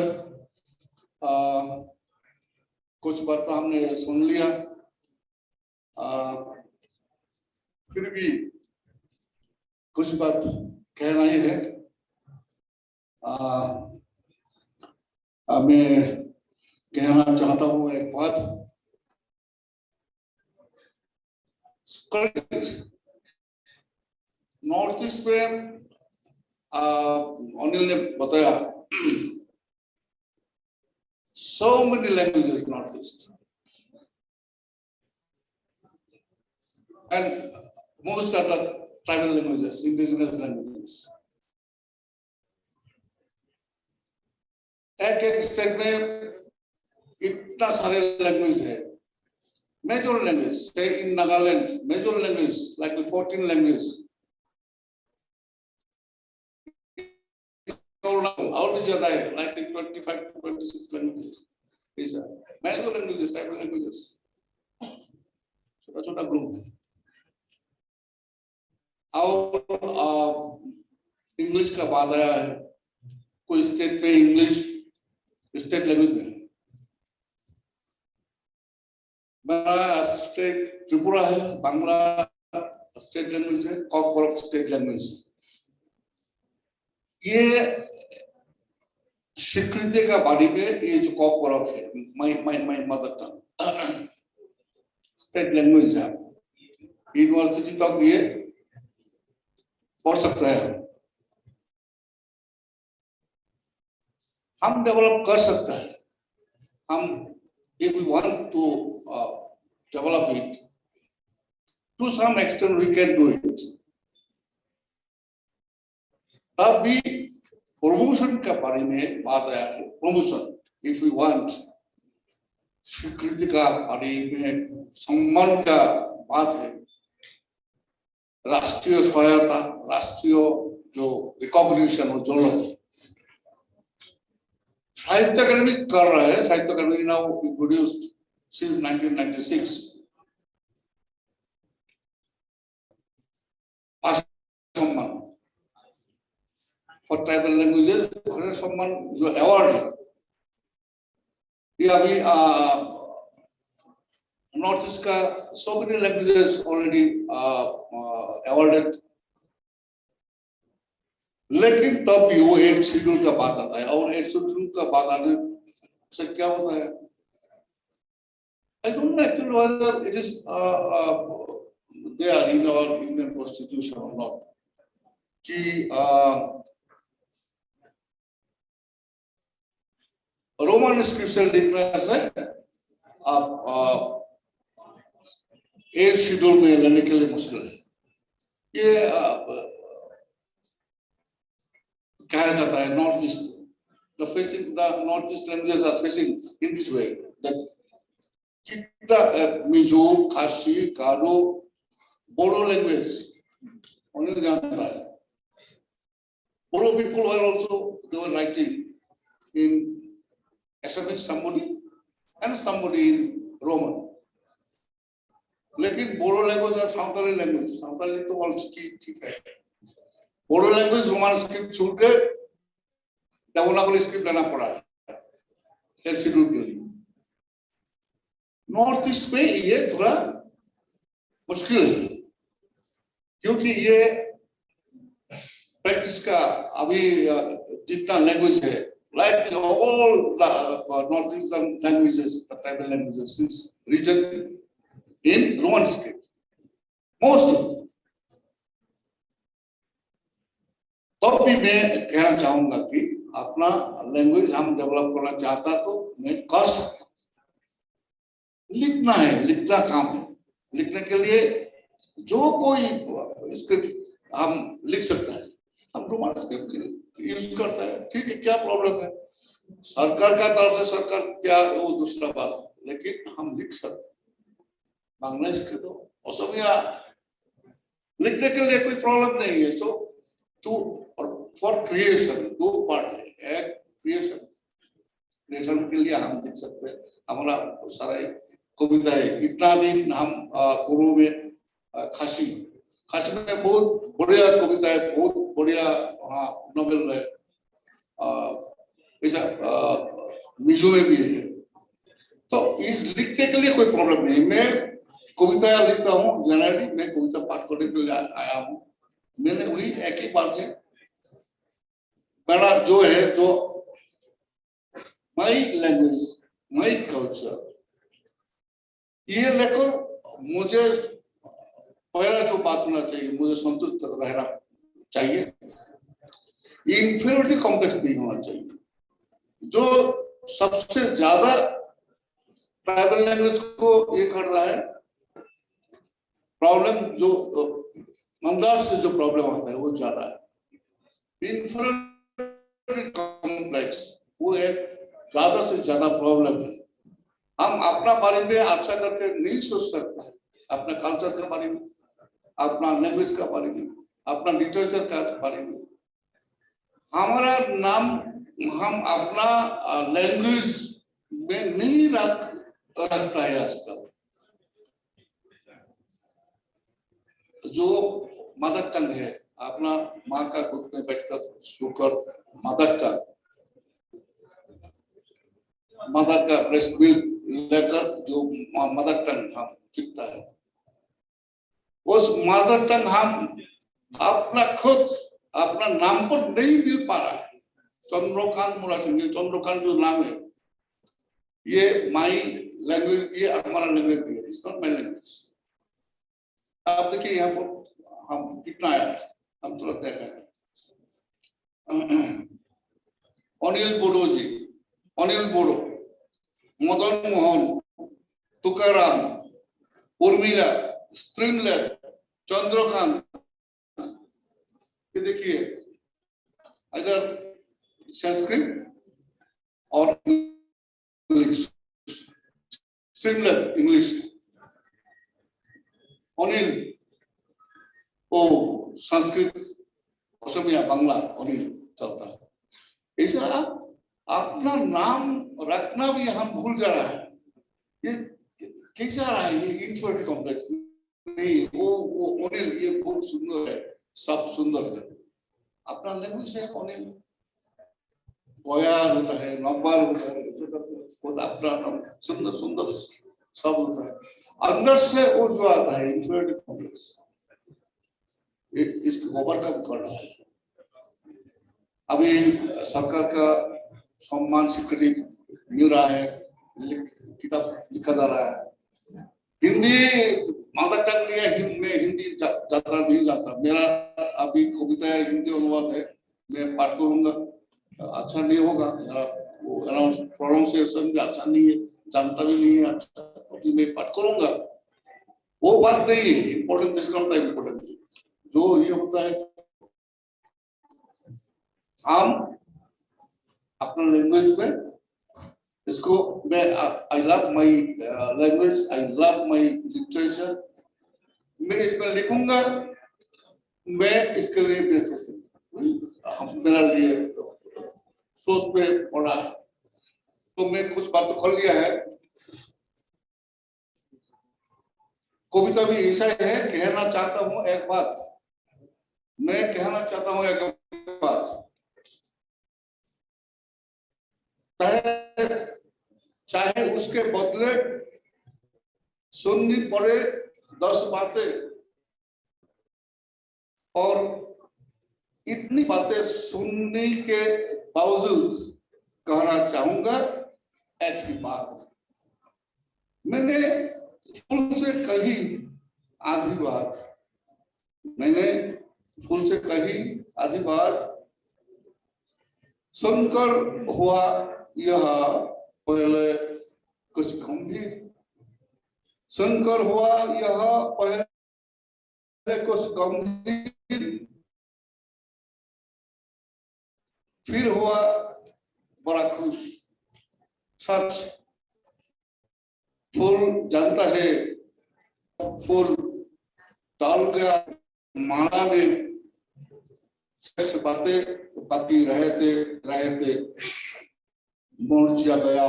कुछ बात हमने सुन लिया, फिर भी कुछ बात कहना ही है। मैं कहना चाहता हूँ एक बात, नॉर्थ ईस्ट में अनिल ने बताया, so many languages Northeast, and most are the tribal languages, indigenous languages. एक स्टेट में इतना सारे लैंग्वेज है, major language, say in Nagaland, major language like 14 languages. और भी ज्यादा है, like 25 to 26 languages. These are major languages, tribal languages. छोटा-छोटा ग्रुप है. और इंग्लिश का बात आया है, कोई स्टेट पे इंग्लिश स्टेट लैंग्वेज में, मेरा स्टेट त्रिपुरा है, बांग्ला स्टेट लैंग्वेज है, कॉकबरॉक स्टेट लैंग्वेज है. ये स्वीकृति का बारी में ये जो कॉकबरॉक है, my mother tongue state language है, यूनिवर्सिटी तक ये पढ़ सकता है. हम डेवलप कर सकते हैं, हम if we want to develop it to some extent we can do it. तब भी प्रमोशन का बारे में बात आया है. प्रमोशन, if we want, स्वीकृति का बारे में सम्मान का बात है, राष्ट्रीय सहायता, राष्ट्रीय जो रिकॉग्निशन हो जरूरत है. साहित्य अकादमी कर रहा है, साहित्य अकादमी now produced since 1996 सम्मान for tribal languages, सम्मान जो अवार्ड है, ये अभी नॉर्थ ईस्ट का so many languages already awarded, लेकिन तब भी वो 8 शेड्यूल का बात आता है, और 8 शेड्यूल का बात आने से क्या होता है? I don't know actually whether it is there in our Indian Constitution or not. कि रोमन स्क्रिप्चर लिखने से आप 8 शेड्यूल में लेने के लिए मुश्किल है। ये कहा जाता है north east, the north east languages are facing in this way that कितना मिजो, खासी, गारो, बोडो लैंग्वेज उन्हें जानता है। Bodo people were also, they were writing in Assamese somebody and somebody in Roman. लेकिन बोडो लैंग्वेज और सावताली लैंग्वेज, सावताली तो ऑल ठीक है। बोडो लैंग्वेज रोमन स्क्रिप्ट छोड़ के देवनागरी स्क्रिप्ट लेना पड़ा है हेल्थ शेड्यूल के लिए। नॉर्थ ईस्ट में ये थोड़ा मुश्किल है, क्योंकि ये प्रैक्टिस का अभी जितना लैंग्वेज है, like all the northeastern languages, the tribal languages is written in Roman script, most. तब भी मैं कहना चाहूंगा कि अपना लैंग्वेज हम डेवलप करना चाहता तो मैं कर सकता। लिखना है, लिखना काम है। लिखने के लिए जो कोई स्क्रिप्ट हम लिख सकता है, हम रोमन स्क्रिप्ट यूज करता है, ठीक है, क्या प्रॉब्लम है? सरकार का तरफ से सरकार क्या वो दूसरा बात है, लेकिन हम लिख सकते। बांग्ला स्क्रिप्ट असमिया लिखने के लिए कोई प्रॉब्लम नहीं है। सो टू फॉर क्रिएशन दो पार्ट है, एक क्रिएशन, क्रिएशन के लिए हम लिख सकते हैं। हमारा सारा कविता है, इतना दिन हम पूर्व में खासी में बहुत बढ़िया कविता है, बहुत बढ़िया नॉवेल है, ऐसा मिजो में भी है। तो इस लिखने के लिए कोई प्रॉब्लम नहीं। मैं कविता लिखता हूँ, जनरली मैं कविता पाठ करने के लिए आया हूँ। मैंने वही एक ही बात है, मेरा जो है, जो माई लैंग्वेज, माई कल्चर, ये लेकर मुझे पहला जो बात होना चाहिए, मुझे संतुष्ट रहना चाहिए। इंफीरियरिटी कॉम्प्लेक्स नहीं होना चाहिए। जो सबसे ज्यादा ट्राइबल लैंग्वेज को ये कर रहा है प्रॉब्लम, जो मंदार से जो प्रॉब्लम आता है वो ज्यादा है। इंफीरियरिटी कॉम्प्लेक्स वो एक ज्यादा से ज्यादा प्रॉब्लम है। हम अपना बारे में अच्छा करके नहीं सोच सकता, अपना कल्चर के बारे में, अपना लैंग्वेज का बारे में, अपना लिटरेचर का बारे में। हमारा नाम हम अपना लैंग्वेज में नहीं रखता है आजकल। जो मदर टंग है, अपना माँ का गोद में बैठकर सुकर मदर टंग, मदर का ब्रेस्ट मिल्क लेकर जो मदर टंग हम सीखता है, उस मदर टंग हम अपना खुद अपना नाम पर नहीं मिल पा रहा है। चंद्रकांत मुराटी, चंद्रकांत जो नाम है, ये माई लैंग्वेज, ये हमारा लैंग्वेज है, इट्स नॉट माई लैंग्वेज। आप देखिए यहाँ पर हम कितना आया, हम तुरंत देखा अनिल बोडो जी, अनिल बोडो, मदन मोहन, तुकाराम, उर्मिला, स्ट्रीमलेट, चंद्रकांत, ये देखिए इधर संस्कृत और इंग्लिश, स्ट्रीमलेट इंग्लिश, अनिल ओ संस्कृत, असमिया, बांग्ला, अनिल चलता है। ऐसा अपना नाम रखना भी हम भूल जा रहा है। ये कैसे आ रहा है? ये इंफीरियरिटी कॉम्प्लेक्स नहीं, वो अनिल, ये बहुत सुंदर है, सब सुंदर है। अपना लैंग्वेज है अनिल, बयार होता है, नंबर होता है, ऐसे करके खुद अपना सुंदर सुंदर सब होता है। अंदर से वो जो आता है इंफीरियरिटी कॉम्प्लेक्स, इसको ओवरकम कर रहा है। अभी सरकार का सम्मान स्वीकृति मिल रहा है, किताब लिखा जा रहा है। हिंदी मदर टंग लिया, मैं हिंदी ज्यादा नहीं जानता, मेरा अभी कविता हिंदी अनुवाद है, मैं पाठ करूंगा, अच्छा नहीं होगा, वो प्रोनाउंसिएशन भी अच्छा नहीं है, जानता भी नहीं है अच्छा, तो मैं पाठ करूंगा, वो बात नहीं है इम्पोर्टेंट, इम्पोर्टेंट जो ये होता है हम अपना लैंग्वेज में इसको, मैं I love my language, I love my literature, मैं इसमें लिखूंगा, मैं इसके लिए मेरा लिए सोच पे पड़ा है, तो मैं कुछ बात तो कर लिया है। कविता भी ऐसा है, कहना चाहता हूँ एक बात, मैं कहना चाहता हूँ एक बात, चाहे उसके बदले सुननी पड़े 10 बातें, और इतनी बातें सुनने के बावजूद कहना चाहूंगा एक ही बात, मैंने फूल से कही आधी बात, मैंने फूल से कही आधी बात, सुनकर हुआ यह पहले कुछ गंभीर, सुनकर हुआ यह पहले कुछ गंभीर, फिर हुआ बड़ा खुश। सच फूल जानता है, फूल डाल गया माला में, शेष बातें बाकी रहते मोर्चा गया,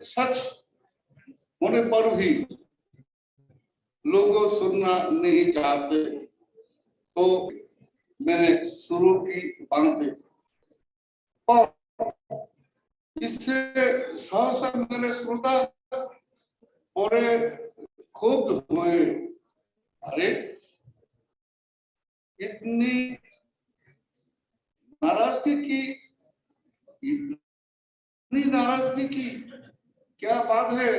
सच होने पर भी लोग सुनना नहीं चाहते, तो मैंने शुरू की बातें, और इससे सहसा मेरे श्रोता और खुद हुए, अरे इतनी नाराजगी की, इतनी नाराजगी की क्या बात है,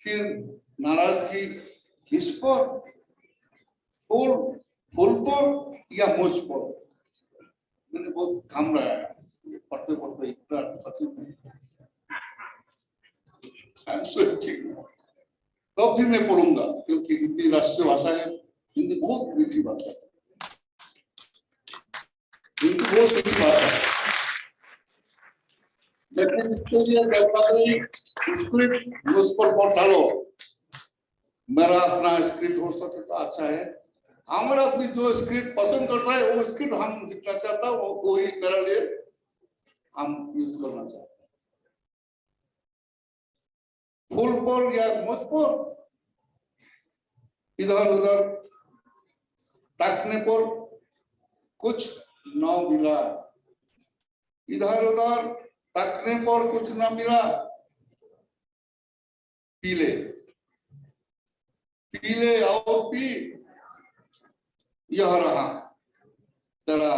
फिर नाराजगी किस पर, फूल पर या मुझ पर, मैंने बहुत काम रहा है पढ़ते पढ़ते इतना तब भी मैं पढ़ूंगा, क्योंकि हिंदी राष्ट्रीय भाषा है, हिंदी बहुत मीठी भाषा है, हिंदी बहुत मीठी भाषा है, लेकिन इसके लिए स्क्रिप्ट उस पर बहुत डालो, मेरा अपना स्क्रिप्ट हो सके तो अच्छा है, हमारा आदमी जो स्क्रिप्ट पसंद करता है वो स्क्रिप्ट हम लिखना चाहता है, वो ही मेरे लिए हम यूज करना चाहते हैं। फूल पर या मुझ पर इधर उधर ताकने पर कुछ न मिला, इधर उधर ताकने पर कुछ न मिला, पीले पीले और पी, यह रहा तेरा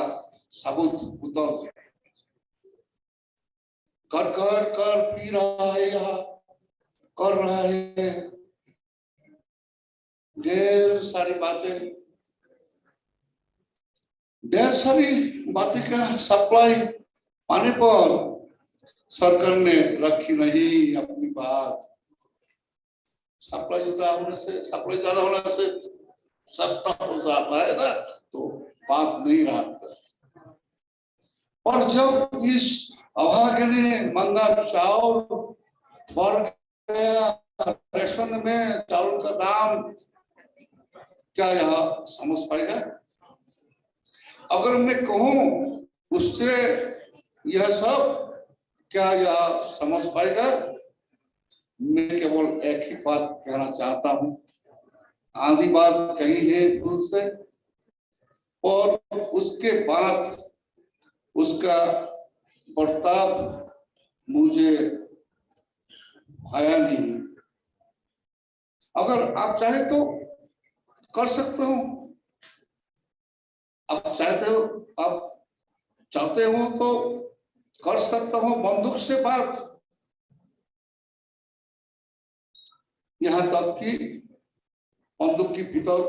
सबूत उत्तर, कर कर कर पी रहा है, यह कर रहा है ढेर सारी बातें का सप्लाई पाने पर सरकार ने रखी नहीं अपनी बात, सप्लाई ज्यादा होने से सस्ता हो जाता है ना, तो बात नहीं रहता, और जब इस अभागे ने मंगा चावल बढ़ गया, रेशन में चावल का दाम, क्या यह समझ पाएगा? अगर मैं कहूं उससे यह सब, क्या यह समझ पाएगा? मैं केवल एक ही बात कहना चाहता हूं, आधी बात कही है फूल से, और उसके बाद उसका प्रताप मुझे आया नहीं। अगर आप चाहे तो कर सकते हो, आप चाहते हो तो कर सकते हो बंदूक से बात, यहाँ तक कि बंदूक के भीतर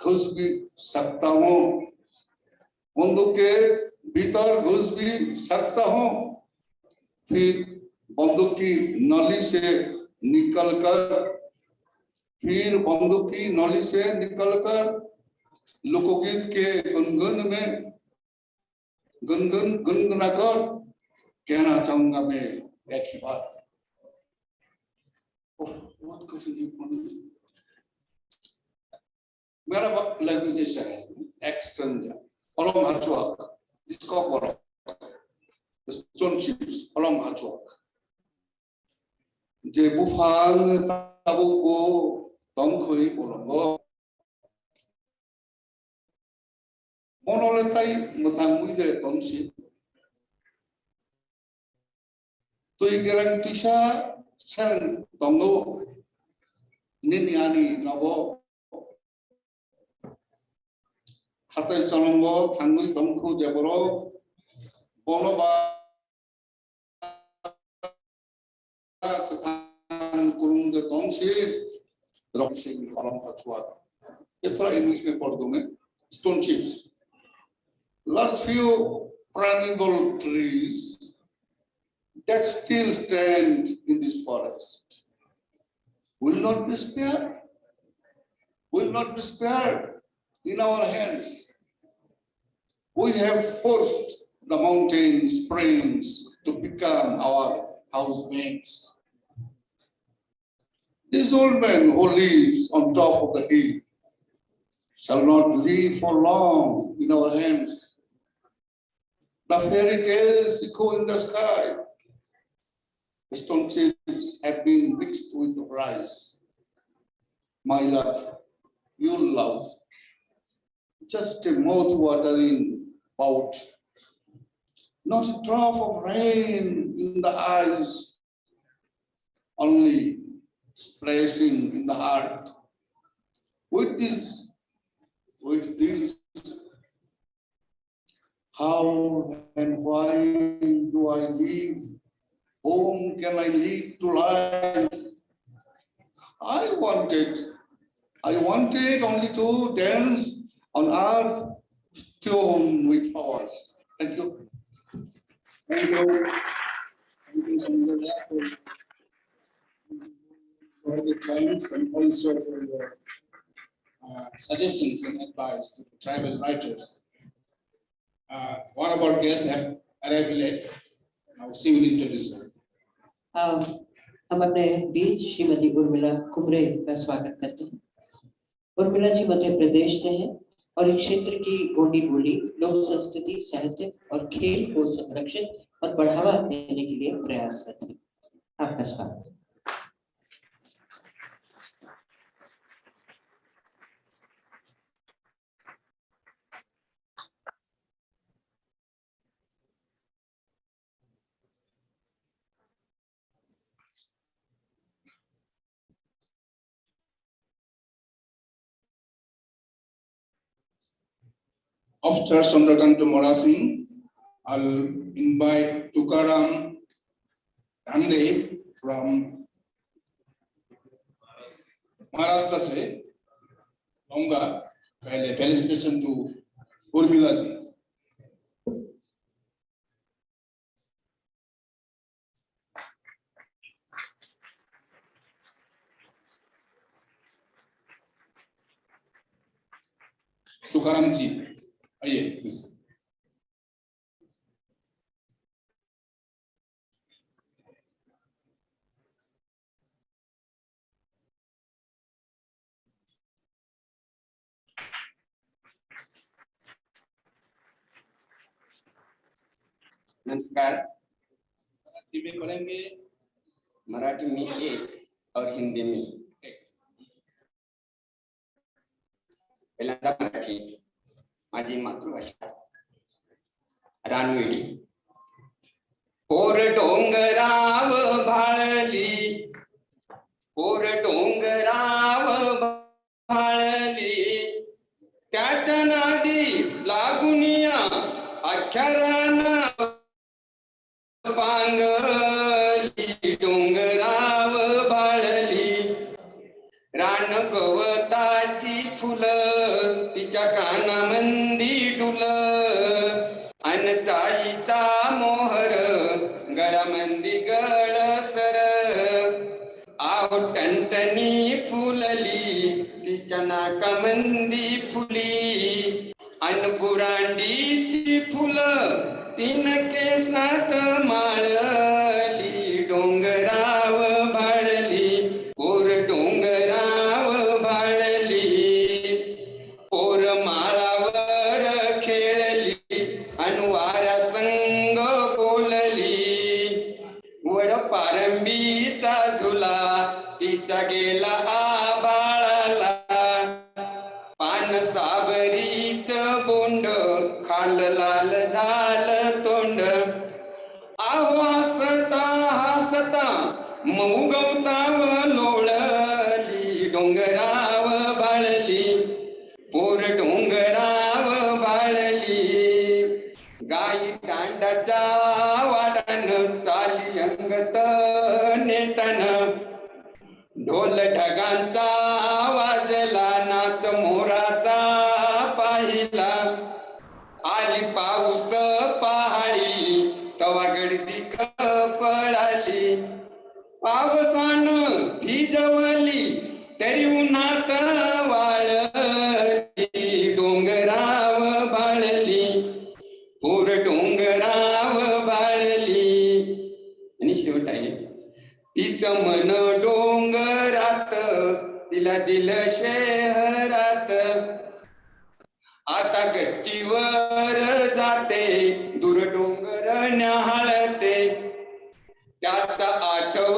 घुस भी सकता हूँ, बंदूक के भीतर घुस भी सकता हूँ, फिर बंदूक की नली से निकलकर लोकगीत के गुनगुनाकर कहना चाहूंगा मैं एक ही बात। मेरा लैंग्वेज ऐसा है, extend Olong hacuak, diskopor, stone chips, olong hacuak. Je bufang tabu ko tongkoi olongo. Monoletai mutang muide tongsi. Tui gerang tisha sen tongo niniani nabo. 하트 전원고 당의 동구 제보로 번호바 그탄 구름데 동시 럭시 걸음과 좋아. 예트라 English में पढ़ दूं मैं stone chips. Last few perennial trees that still stand in this forest will not be spared in our hands. We have forced the mountain springs to become our housemates. This old man who lives on top of the hill shall not live for long in our hands. The fairy tales echo in the sky. Stone chips have been mixed with rice. My love, your love, just a mouth-watering bout, not a drop of rain in the eyes, only splashing in the heart. With this, how and why do I live? Whom can I lead to life? I wanted only to dance on earth, strewn with flowers. Thank you. Thank you. Thank you, Sandra, for the points and also for your suggestions and advice to the tribal writers. One of our guests have arrived late. Now she will introduce her. हम अपने बीच श्रीमती उर्मिला कुमरे का स्वागत करते हैं। उर्मिला जी मध्य प्रदेश से हैं और इस क्षेत्र की गोंडी बोली, लोक संस्कृति, साहित्य और खेल को संरक्षित और बढ़ावा देने के लिए प्रयासरत हैं। आपका स्वागत। After Chandrakanta Morasing, I'll invite Tukaram Dhande from Maharashtra से आऊंगा। पहले felicitation to Urmila जी। तुकाराम जी आइए प्लीज। नमस्कार। मराठी में पढ़ेंगे? मराठी में एक और हिंदी में एक। पहिल्यांदा मराठी, माझी मातृभाषा, रानवेडी पोर डोंगराव भाळली, पोर डोंगराव भाळली, त्याच्या नादी लागुनिया अख्ख्या राना पांगली, डोंगराव भाळली, रान गवताची फुलं तिच्या कानामंदी डुल, अन चाईचा मोहर गळामंदी गळसर, आव टणटणी फुलली तिच्या नाकामंदी फुली, अन बुरांडीची फुलं तीन केसात माळली, डोंगराव भाळली, पोर डोंगराव भाळली, पोर माळावर खेळली, अन वाऱ्या संग बोलली, वड पारंबीचा झुला तिचा गेला आबाळाला, पान साबरीच बोंड खाल लाल झालं तोंड, आव हसता हसता मऊ गवताव लोळली, डोंगराव भाळली, पोर डोंगराव भाळली, गाई दांडाच्या वाडान चाली अंगत नेटन, ढोल ढगांचा वाजला नाच मोराचा पाहिला, आली पाऊस पहाडी तवा गर्दी पळाली, पावसान भिजवली तरी उन्हात वाळली, डोंगराव भाळली, पोर डोंगराव भाळली. आणि शेवट आहे, तिचं मन डोंगरात तिला दिलं शहरात, आता गच्चीवर जाते दूर डोंगर न्याहाळते, त्याचा आठव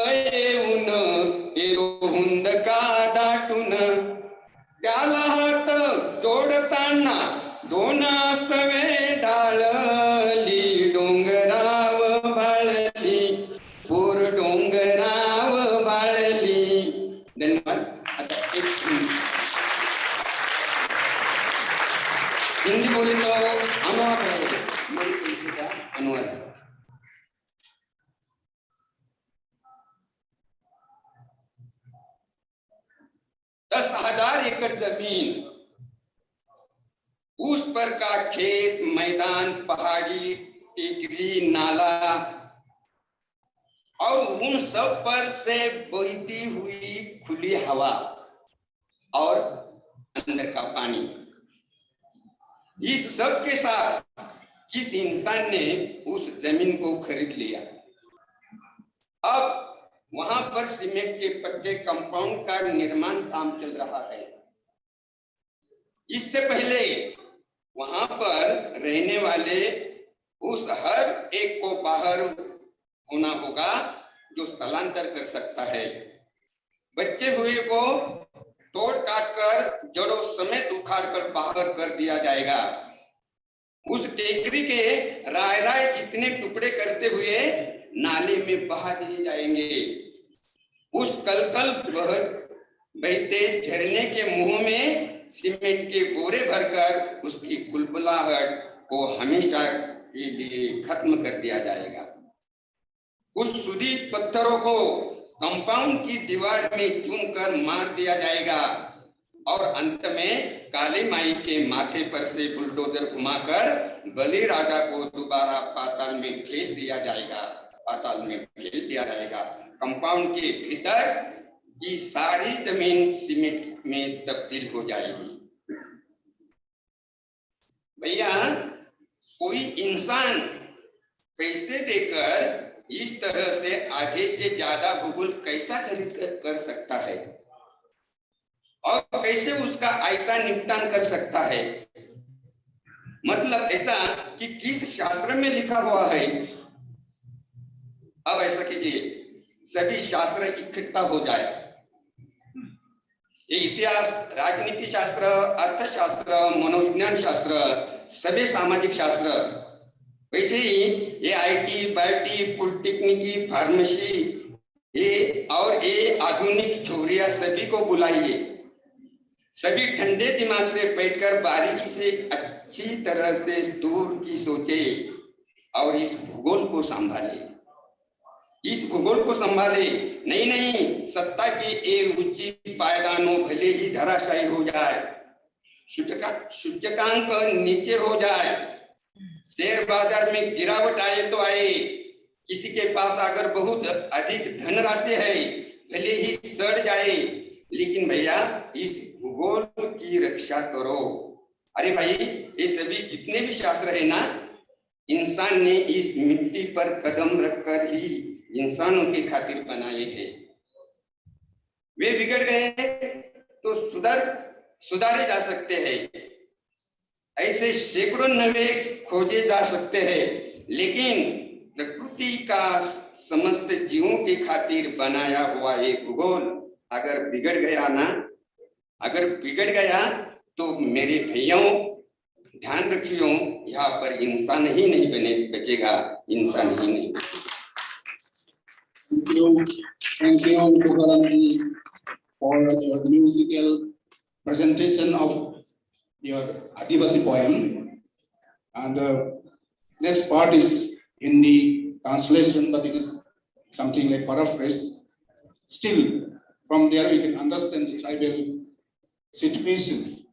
येऊन येतो हुंद का दाटून, त्याला हात जोडताना दोन सवे डाळली, डोंगराव भाळली, पोर डोंगराव भाळली. धन्यवाद. आता एक हिंदी बोले तो अनुवाद है, अनुवाद. 10,000 एकड़ जमीन, उस पर का खेत, मैदान, पहाड़ी, टेकरी, नाला और उन सब पर से बहती हुई खुली हवा और अंदर का पानी, इस सब के साथ किस इंसान ने उस जमीन को खरीद लिया. अब वहां पर सीमेंट के पक्के कंपाउंड का निर्माण काम चल रहा है. इससे पहले वहां पर रहने वाले उस हर एक को बाहर होना होगा जो स्थलांतर कर सकता है. बच्चे हुए को तोड़ काट कर जड़ों समेत उखाड़ कर बाहर कर दिया जाएगा. उस टेकरी के राय राय जितने टुकड़े करते हुए नाले में बहा दिए जाएंगे. उस कलकल बहते झरने के मुंह में सीमेंट के बोरे भरकर उसकी कुलबुलाहट को हमेशा के लिए खत्म कर दिया जाएगा. कुछ सूदी पत्थरों को कंपाउंड की दीवार में चूमकर मार दिया जाएगा और अंत में काली माई के माथे पर से बुलडोजर घुमाकर बलि राजा को दोबारा पाताल में फेंक दिया जाएगा. पाताल में फेंक दिया जाएगा. कंपाउंड के भीतर की सारी जमीन सीमेंट में तब्दील हो जाएगी. भैया, कोई इंसान पैसे देकर इस तरह से आधे से ज्यादा भूगोल कैसा खरीद कर सकता है और कैसे उसका ऐसा निपटान कर सकता है? मतलब ऐसा कि किस शास्त्र में लिखा हुआ है. अब ऐसा कीजिए, सभी शास्त्र इकट्ठा हो जाए. ये इतिहास, राजनीति शास्त्र, अर्थशास्त्र, मनोविज्ञान शास्त्र, सभी सामाजिक शास्त्र वैसे ही ये IT, बायोटी, पॉलिटेक्निकी, फार्मेसी, ये और ये आधुनिक छोरिया सभी को बुलाइए, सभी ठंडे दिमाग से बैठकर बारीकी से अच्छी तरह से दूर की सोचे और इस भूगोल को संभाले, इस भूगोल को संभाले। नहीं, सत्ता के एक ऊंची पायदानों भले ही धराशायी हो जाए, सूचकांक नीचे हो जाए, शेयर बाजार में गिरावट आए तो आए, किसी के पास अगर बहुत अधिक धनराशि है भले ही सड़ जाए, लेकिन भैया इस भूगोल की रक्षा करो। अरे भाई, ये सभी जितने भी शास्त्र है ना, इंसान ने इस मिट्टी पर कदम रखकर ही इंसानों की खातिर बनाए हैं। वे बिगड़ गए तो सुधारे जा सकते हैं, ऐसे सैकड़ों नवे खोजे जा सकते हैं, लेकिन प्रकृति का समस्त जीवों की खातिर बनाया हुआ एक भूगोल अगर बिगड़ गया तो मेरे भैयाओं ध्यान रखियो, यहाँ पर इंसान ही नहीं बचेगा, इंसान ही नहीं। Thank you, Tukaramji, for your musical presentation of your Adivasi poem. And next part is Hindi translation, but it is something like paraphrase. Still, from there we can understand the tribal situation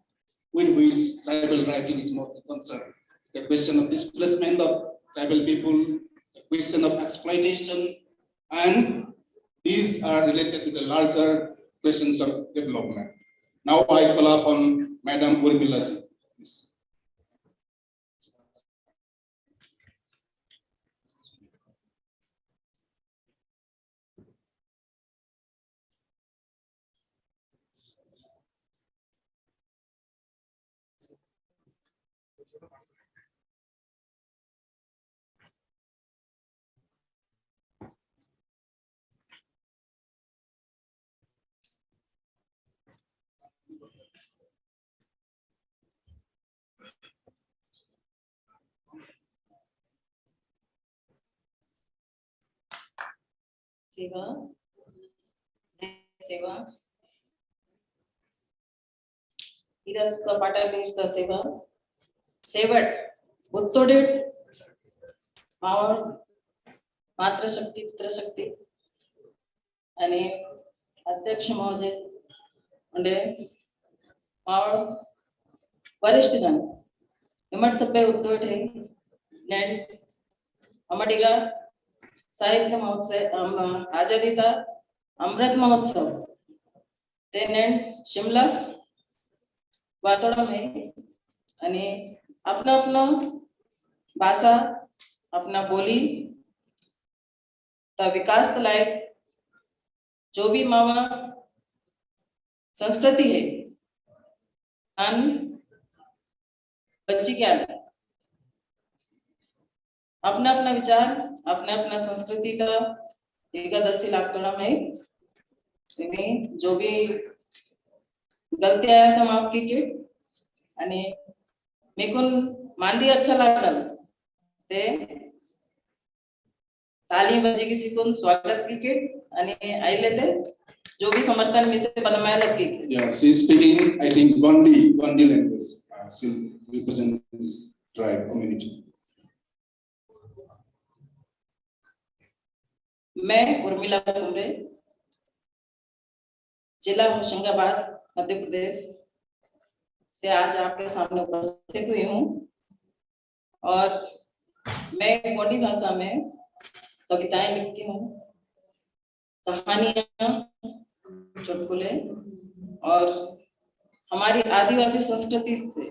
with which tribal writing is more concerned. The question of displacement of tribal people, the question of exploitation, and these are related to the larger questions of development. Now I call upon Madam Urmila ji. सेवा सेवा इरस्क पाटालीर्थ सेवा सेवट उत्तोडेट मावळ मातृशक्ती पितृशक्ती आणि अध्यक्ष महोदय म्हणजे मावळ वरिष्ठ जन हिमट सभ्य उत्तोड है नैन अमटिगा साहित्य महोत्सव आजादी का अमृत महोत्सव तेनेन शिमला वातोड़ा में अनि अपना भाषा अपना बोली ता विकास लायक जो भी मावा संस्कृति है अन बच्ची क्या अपना विचार अपना संस्कृति का एकादशी लागतोड़ा में जो भी गलती आया था माफ की किट आणि मेकून मांदी अच्छा लागल ते ताली बजी की सिकून स्वागत की किट आणि आइले ते जो भी समर्थन में से बनवाया लगी। Yeah, she is speaking, I think, Gondi language. She represents this tribe community. मैं उर्मिला कुमरे जिला होशंगाबाद मध्य प्रदेश से आज आपके सामने उपस्थित हुई हूँ और मैं गोंडी भाषा में कविताएं लिखती हूँ, कहानियां, चुटकुले और हमारी आदिवासी संस्कृति से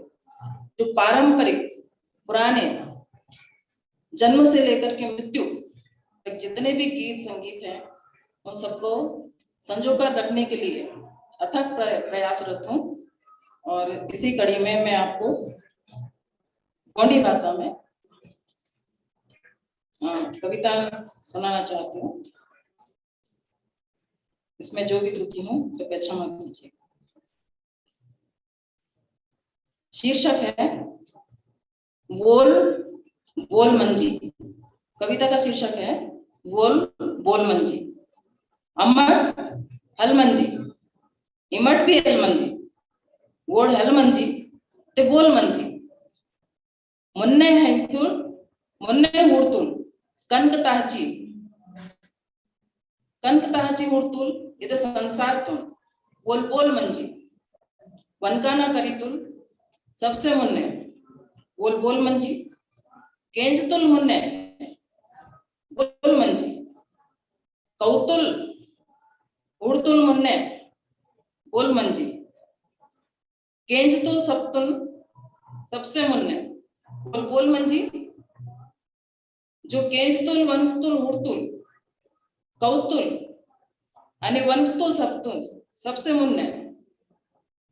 जो पारंपरिक पुराने जन्म से लेकर के मृत्यु जितने भी गीत संगीत हैं उन सबको संजोकर रखने के लिए अथक प्रयासरत हूँ और इसी कड़ी में मैं आपको गोंडी भाषा में कविता सुनाना चाहती हूँ। इसमें जो भी त्रुटि हूँ कृपया क्षमा कीजिए। शीर्षक है बोल बोल मंजी। कविता का शीर्षक है बोल मंजी। अम्मट हल मंजी, इमट भी हल मंजी, वोड हल मंजी ते बोल मंजी। मुन्ने हैतुल मुन्ने हुड़तुल कनक ताहची हुड़तुल इधर संसार तुम बोल मंजी। वनकाना करीतुल सबसे मुन्ने बोल मंजी। केंजतुल मुन्ने बोल मंजी। कौतुल हुड़तुल मुन्ने बोल मंजी। केंजतुल सबतुल सबसे मुन्ने बोल मंजी। जो केंजतुल वनतुल हुड़तुल कौतुल आणि वनतुल सबतुल सबसे मुन्ने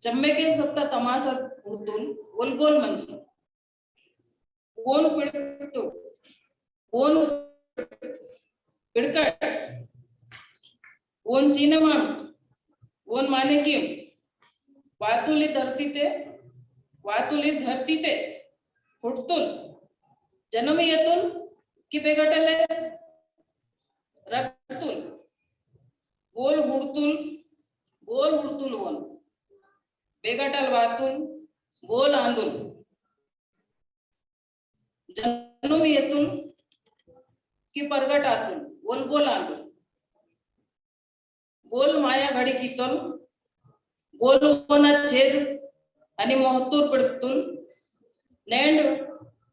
चम्मे के सत्ता तमाशा हुड़तुल बोल मंजी। कोण पिडतो कोण पिडकट कोण चीनमान कोण माने की वातुली धरती ते फुटतुल जन्म येतुल कि बेगटले रक्तुल बोल हुडतुल वन बेगटल वातुल बोल आंदुल जन्म येतुल कि परगट आतुल बोल आंदुल बोल माया घडी कीतुल बोल वन छेद आणि मोहतूर पिडतुल नैंड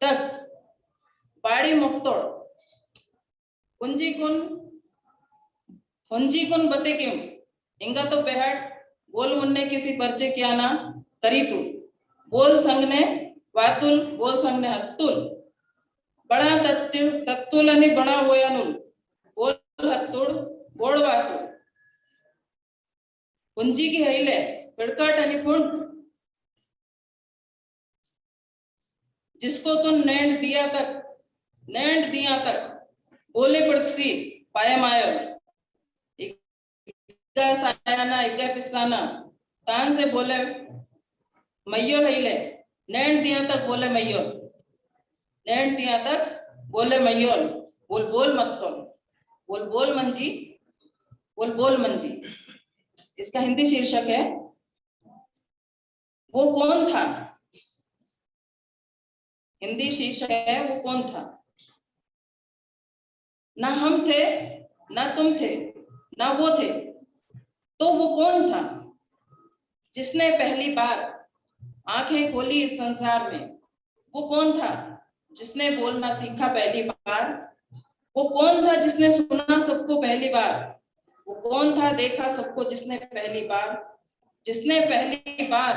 तक पाड़ी मुक्तोड़ कुंजी कुन बते क्यों इंगा तो बेहट बोल मुन्ने किसी पर्चे क्या ना करी तू बोल संग ने वातुल बोल संग ने हत्तुल बड़ा तत्तुल आणि बड़ा होयानुल बोल हत्तुल बोल वातुल कुंजी की हईले पिड़कट आणि पुंड जिसको तुम नैंड दिया तक बोले पड़सी पाया मायो इक्का सायाना इक्का पिसाना तान से बोले मैयो हईले नैंड दिया तक बोले मैयो नैंड दिया तक बोले मैयो बोल मत बोल मंजी। इसका हिंदी शीर्षक है वो कौन था। हिंदी शीर्षक है वो कौन था। ना हम थे ना तुम थे ना वो थे तो वो कौन था जिसने पहली बार आंखें खोली इस संसार में। वो कौन था जिसने बोलना सीखा पहली बार। वो कौन था जिसने सुना सबको पहली बार। वो कौन था देखा सबको जिसने पहली बार।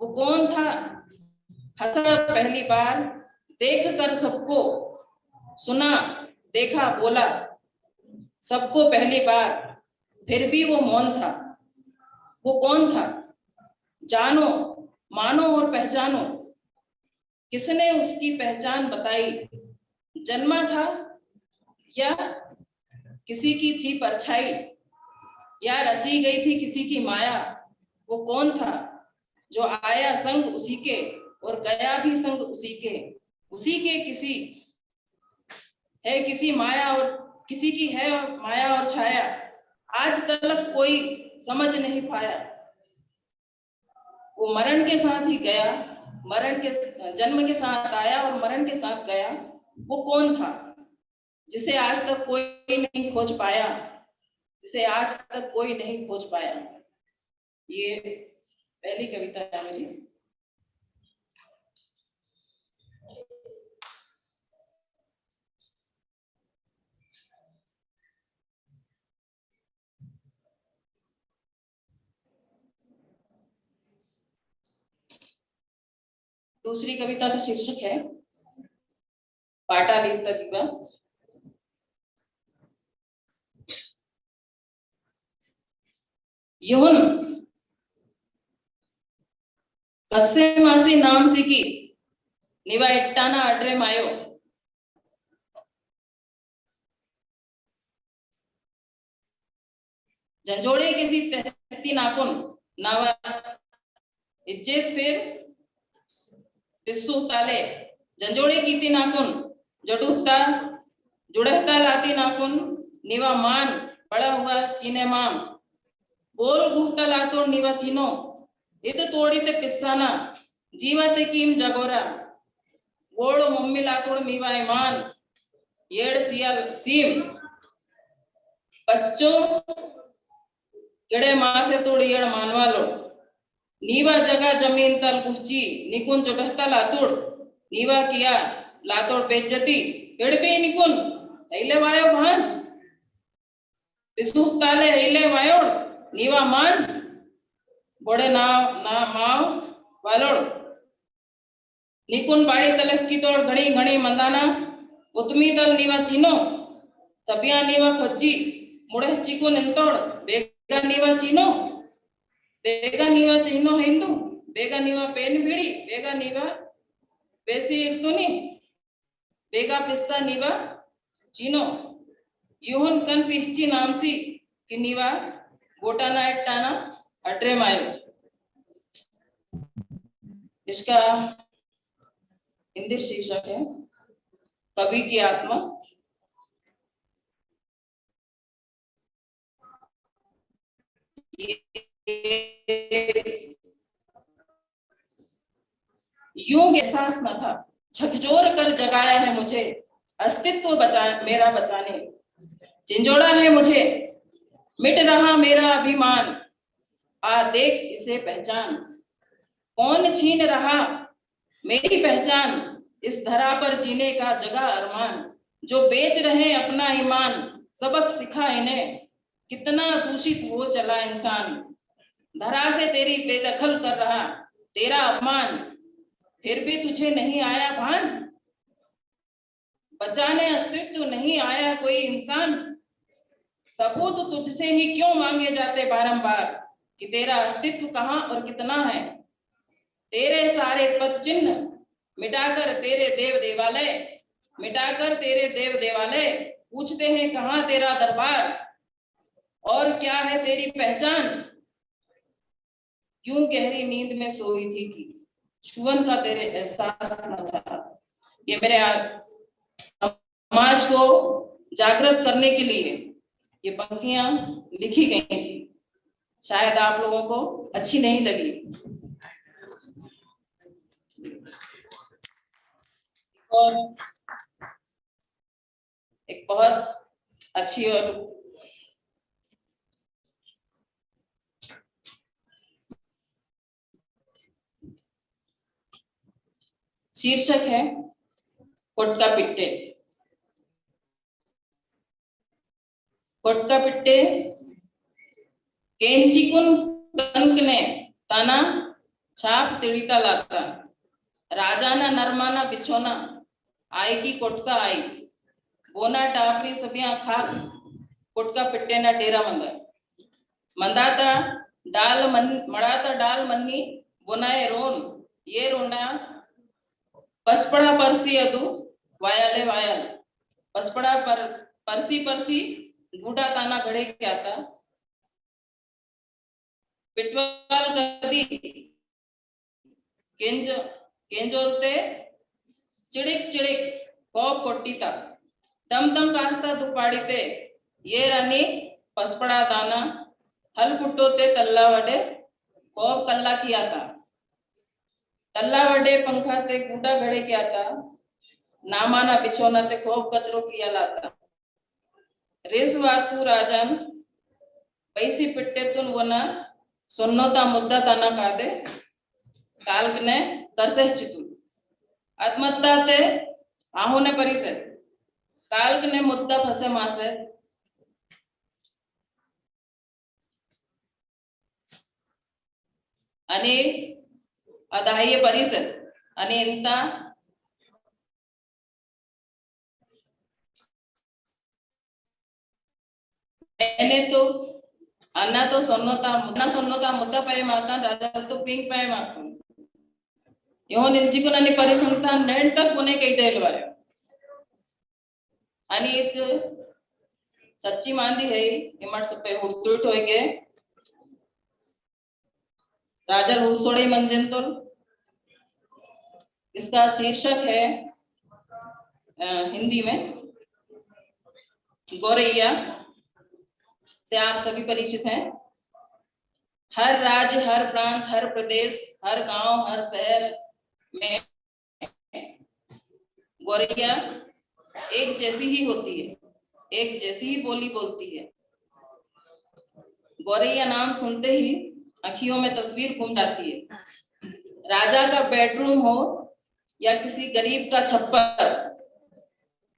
वो कौन था हंसा पहली बार देख कर सबको सुना देखा बोला सबको पहली बार फिर भी वो मौन था। वो कौन था जानो मानो और पहचानो किसने उसकी पहचान बताई। जन्मा था या किसी की थी परछाई या रची गई थी किसी की माया। वो कौन था जो आया संग उसी के और गया भी संग उसी के किसी माया और किसी की है माया और छाया आज तक कोई समझ नहीं पाया। वो मरण के साथ ही गया जन्म के साथ आया और मरण के साथ गया। वो कौन था जिसे आज तक कोई नहीं खोज पाया। ये पहली कविता है मेरी। दूसरी कविता का शीर्षक है पाटालिप्ता जीवा। युहन कस्से मासी नाम सिकी निवा इट्टाना अड्रे मायो। जंजोड़े किसी तेहती नाकुन नावा इज्जत फिर पिस्सू ताले जंजोड़ी कीती नाकुन जडुकता जुड़हता लाती नाकुन निवा मान बड़ा हुआ चीने माम बोल गुहता लातोड़ निवा चीनो इद तोड़ी ते पिस्साना जीवते कीम जगोरा वोड़ो मम्मी लातोड़ मीवा ईमान येड़ सियल सीम बच्चों गड़े माँ से तोड़ी येड़ मानवा लो नीवा जगह जमीन तल गुची निकुन जुड़हता लातोड़ नीवा किया लातोड़ बेज्जती एड़बे निकुन हेले वायो भान बिसुताले हेले वायोड़ नीवा मान बड़े ना माव वालोड़ निकुन बाड़ी तलक की तोड़ घड़ी घड़ी मंदाना उतमी दल नीवा चीनो सबिया नीवा खोजी मुड़े चिको निंतोड़ बेगा नीवा चीनो हिंदू बेगा नीवा पेन बीड़ी बेगा नीवा बेसी इर्तुनी बेगा पिस्ता नीवा चीनो युहन कन पिहची नामसी कि नीवा गोटाना एट्टाना अड्रे मायो। इसका हिंदी शीर्षक है कवि की आत्मा। यूं एहसास न था झकझोर कर जगाया है मुझे अस्तित्व मेरा बचाने झिंझोड़ा है मुझे मिट रहा मेरा अभिमान आ देख इसे पहचान कौन छीन रहा मेरी पहचान इस धरा पर जीने का जगह अरमान जो बेच रहे अपना ईमान सबक सिखा इन्हें कितना दूषित हो चला इंसान धरा से तेरी बेदखल कर रहा तेरा अपमान फिर भी तुझे नहीं आया भान बचाने अस्तित्व नहीं आया कोई इंसान सबूत तुझसे ही क्यों मांगे जाते बारंबार कि तेरा अस्तित्व कहाँ और कितना है तेरे सारे पद चिन्ह मिटाकर तेरे देव देवालय पूछते हैं कहाँ तेरा दरबार और क्या है तेरी पहचान यूं गहरी नींद में सोई थी कि छुअन का तेरे एहसास न था। ये मेरे समाज को जागृत करने के लिए ये पंक्तियां लिखी गई थी। शायद आप लोगों को अच्छी नहीं लगी। और एक बहुत अच्छी और शीर्षक है कोटका पिट्टे। कोटका पिट्टे केंचिकुन कंकने ताना छाप तिड़ीता लाता राजाना नरमाना बिछोना आई की कोटका आई बोना टापरी सबिया खाक कोटका पिट्टे ना डेरा मंदाता डाल मड़ाता डाल मन्नी बोनाए रोन ये रोंडा पसपड़ा परसी अदु वायाले वायल पसपड़ा पर परसी गुडा ताना घड़े क्या था पिटवाल कदी केंजोलते चिड़िक कोप कोट्टीता दम कास्ता दुपाड़ीते ये रानी पसपड़ा दाना हल पुट्टोते तल्ला वडे कोप कल्ला किया था तल्ला वडे पंखा ते गुडा घड़े क्या था नामाना बिछोना ते कोप कचरो किया लाता रेस वातू राजन पैसी पिट्टे तुन वना सोन्नोता मुद्दा ताना कादे काल्कने करसे चितु आत्मत्ता ते आहोने परिसे काल्कने मुद्दा फसे मासे आणि अदाह्य परिसे आणि इंता मैंने तो अन्ना तो सोन्नोता मुद्दा पाए माता राजा तो पिंक पाए माता यो निंजिको ननी परिसंता नेंटक पुणे कई देलवाय आणि एक सच्ची मांदी है इमट सपे हुड़तुट होएगे राजा हुसोड़े मंजन तो इसका शीर्षक है हिंदी में गौरैया से आप सभी परिचित हैं। हर राज्य, हर प्रांत, हर प्रदेश, हर गांव, हर शहर में गौरैया एक जैसी ही होती है, एक जैसी ही बोली बोलती है। गौरैया नाम सुनते ही अखियों में तस्वीर घूम जाती है। राजा का बेडरूम हो या किसी गरीब का छप्पर,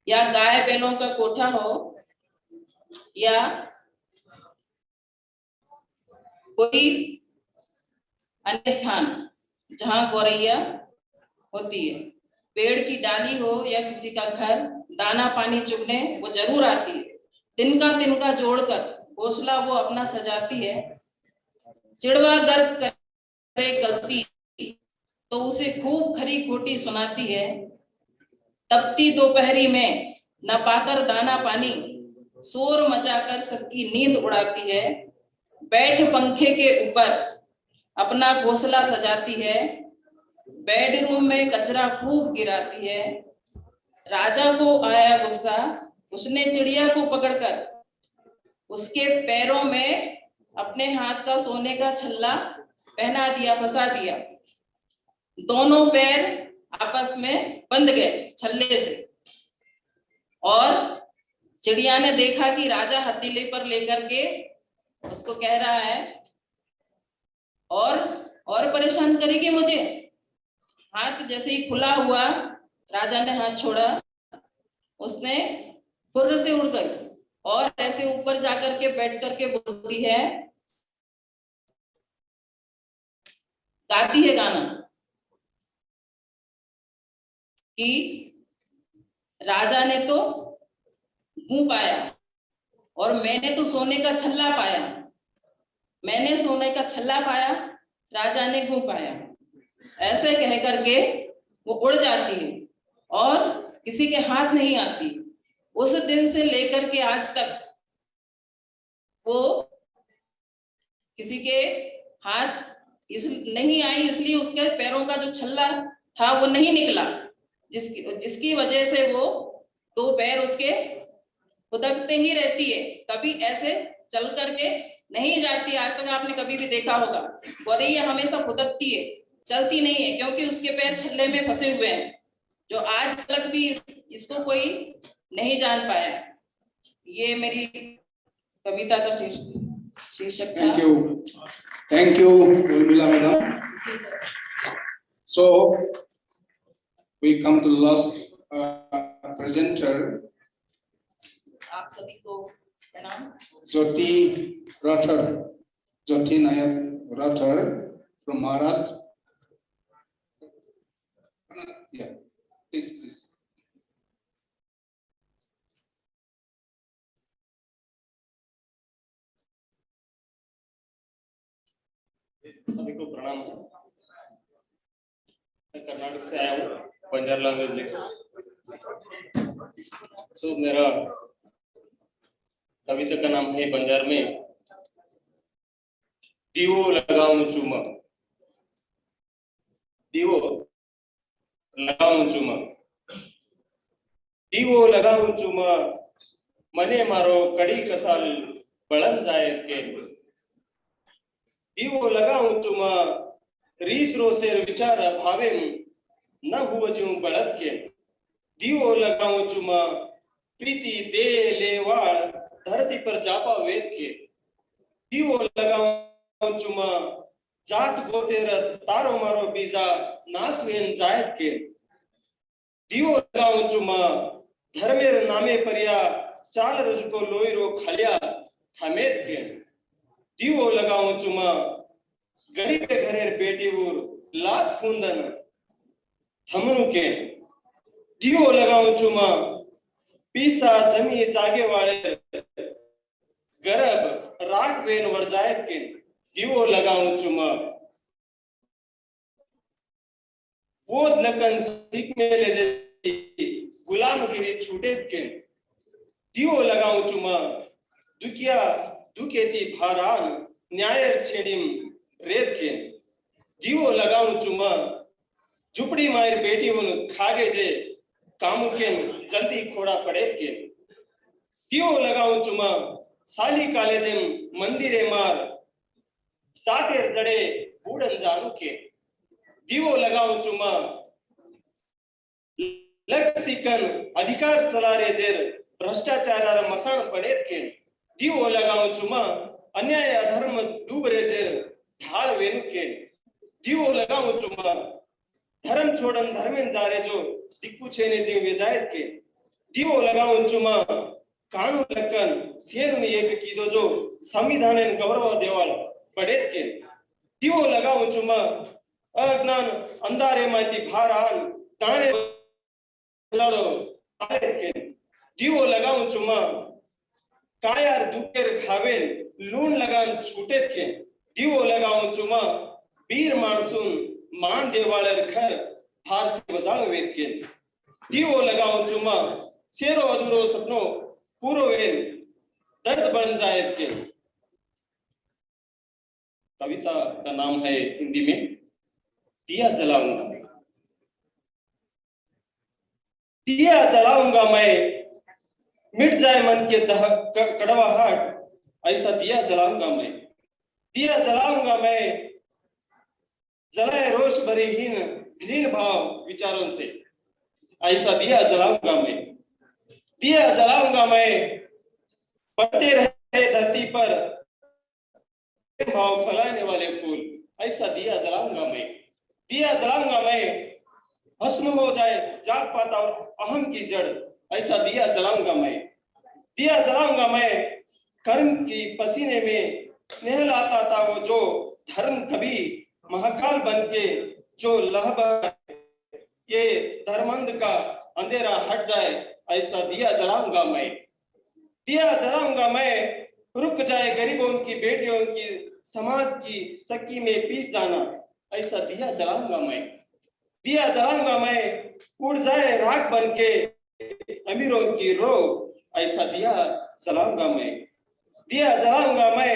या गाय बैलों का कोठा हो, या कोई अन्य स्थान जहां गौरैया होती है, पेड़ की डाली हो या किसी का घर, दाना पानी चुगने वो जरूर आती है। तिनका जोड़कर घोंसला वो अपना सजाती है। चिड़वा गर्व करे गलती तो उसे खूब खरी खोटी सुनाती है। तपती दोपहरी में न पाकर दाना पानी शोर मचाकर सबकी नींद उड़ाती है। बैठ पंखे के ऊपर अपना घोंसला सजाती है। बेडरूम में कचरा खूब गिराती है। राजा को आया गुस्सा, उसने चिड़िया को पकड़कर उसके पैरों में अपने हाथ का सोने का छल्ला पहना दिया, फंसा दिया। दोनों पैर आपस में बंध गए छल्ले से, और चिड़िया ने देखा कि राजा हथेली पर लेकर के उसको कह रहा है और परेशान करेगी मुझे। हाथ जैसे ही खुला हुआ, राजा ने हाथ छोड़ा, उसने फुर्र से उड़ गई और ऐसे ऊपर जाकर के बैठ करके बोलती है, गाती है गाना कि राजा ने तो गूं पाया और मैंने तो सोने का छल्ला पाया। मैंने सोने का छल्ला पाया, राजा ने गूं पाया। ऐसे कह करके वो उड़ जाती है और किसी के हाथ नहीं आती। उस दिन से लेकर के आज तक वो किसी के हाथ नहीं आई, इसलिए उसके पैरों का जो छल्ला था वो नहीं निकला, जिसकी वजह से वो दो पैर उसके फुदकते ही रहती है, कभी ऐसे चल करके नहीं जाती। आज तक आपने कभी भी देखा होगा, गौरैया हमेशा फुदकती है, चलती नहीं है, क्योंकि उसके पैर छल्ले में फंसे हुए हैं, जो आज तक भी इसको कोई नहीं जान पाया। ये मेरी कविता का शीर्षक था। Thank you, Urmila madam. So we come to the last presenter, आप सभी को प्रणाम। Jyoti Nayak Rathar from Maharashtra. Yeah, please. सभी को प्रणाम। मैं कर्नाटक से आया हूँ, बंजारा लैंग्वेज लेकर। तो मेरा कविता का नाम है बंजार में दीवो लगाऊं चूमा। दीवो लगाऊं चूमा, दीवो लगाऊं चूमा, मने मारो कड़ी कसाल बळन जाए के। दीवो लगाऊं चूमा, रीस रोसेर विचार भावे न हुआ जूं बढ़त के। दीवो लगाऊं चूमा, प्रीति दे लेवाड़ धरती पर जापा वेद के। दीवो लगाऊं चूमा, जात गोतेर तारो मारो बीजा नासवेन जायत के। दीवो लगाऊं चूमा, धर्मेर नामे परिया चाल रजको लोईरो खलिया थमेत के। दीवो लगाऊं चूमा, गरीब के घरेर बेटी उर लात फूंदन थमनु के। दीवो लगाऊं चूमा, पीसा जमी जागे वाले गरब राग वेन वर्जायत के। दीवो लगाऊं चूमा, वो लकन सीख में ले जाती गुलामगिरी छूटे के। दीवो लगाऊं चूमा, दुखिया दुखेती भारान न्यायर छेड़िम रेत के। दीवो लगाऊं चूमा, झुपड़ी मार बेटी उन खागे जे कामू के जल्दी खोड़ा पड़े के दियो लगाऊं चुमा साली कालेजे मंदिरे मार चाटेर जड़े बूढ़न जानू के दियो लगाऊं चुमा लक्ष्यकन अधिकार चला रे जेर भ्रष्टाचार मसाण पड़े के दियो लगाऊं चुमा अन्याय अधर्म डूब रे जेर ढाल वेनु के दियो लगाऊं चुमा धर्म छोड़न धर्में जारे जो दिक्कु छेने जीव विजायत के दियो लगाऊं चुमा कानून लकन सेन में एक कीदो जो संविधान एन गौरव देवाल पड़ेत के दियो लगाऊं चुमा अज्ञान अंधारे माती भारान ताने लड़ो आले के दियो लगाऊं चुमा कायार दुकेर खावेन लून लगान छूटे के दियो लगाऊं चुमा वीर मानसून मान देवालर घर हार से बजाण वेद के दियो लगाऊं चुमा शेरो अधूरो सपनो पूरो वेन दर्द बन जाए के कविता का नाम है हिंदी में दिया जलाऊंगा दिया जलाऊंगा मैं मिट जाए मन के कड़वाहट ऐसा दिया जलाऊंगा मैं दिया जलाऊंगा मैं जलाए रोष भरे हीन घृण भाव विचारों से ऐसा दिया जलाऊंगा मैं दिया जलाऊंगा मैं बढ़ते रहे धरती पर भाव फैलाने वाले फूल ऐसा दिया जलाऊंगा मैं दिया जलाऊंगा मैं भस्म हो जाए जात पात और अहम की जड़ ऐसा दिया जलाऊंगा मैं दिया जलाऊंगा मैं कर्म की पसीने में नहलाता था वो जो धर्म कभी महाकाल बन के जो लहबा ये धर्मंध का अंधेरा हट जाए ऐसा दिया जलाऊंगा मैं दिया जलाऊंगा मैं रुक जाए गरीबों की बेटियों की समाज की चक्की में पीस जाना ऐसा दिया जलाऊंगा मैं दिया जलाऊंगा मैं उड़ जाए राख बन के अमीरों की रो ऐसा दिया जलाऊंगा मैं दिया जलाऊंगा मैं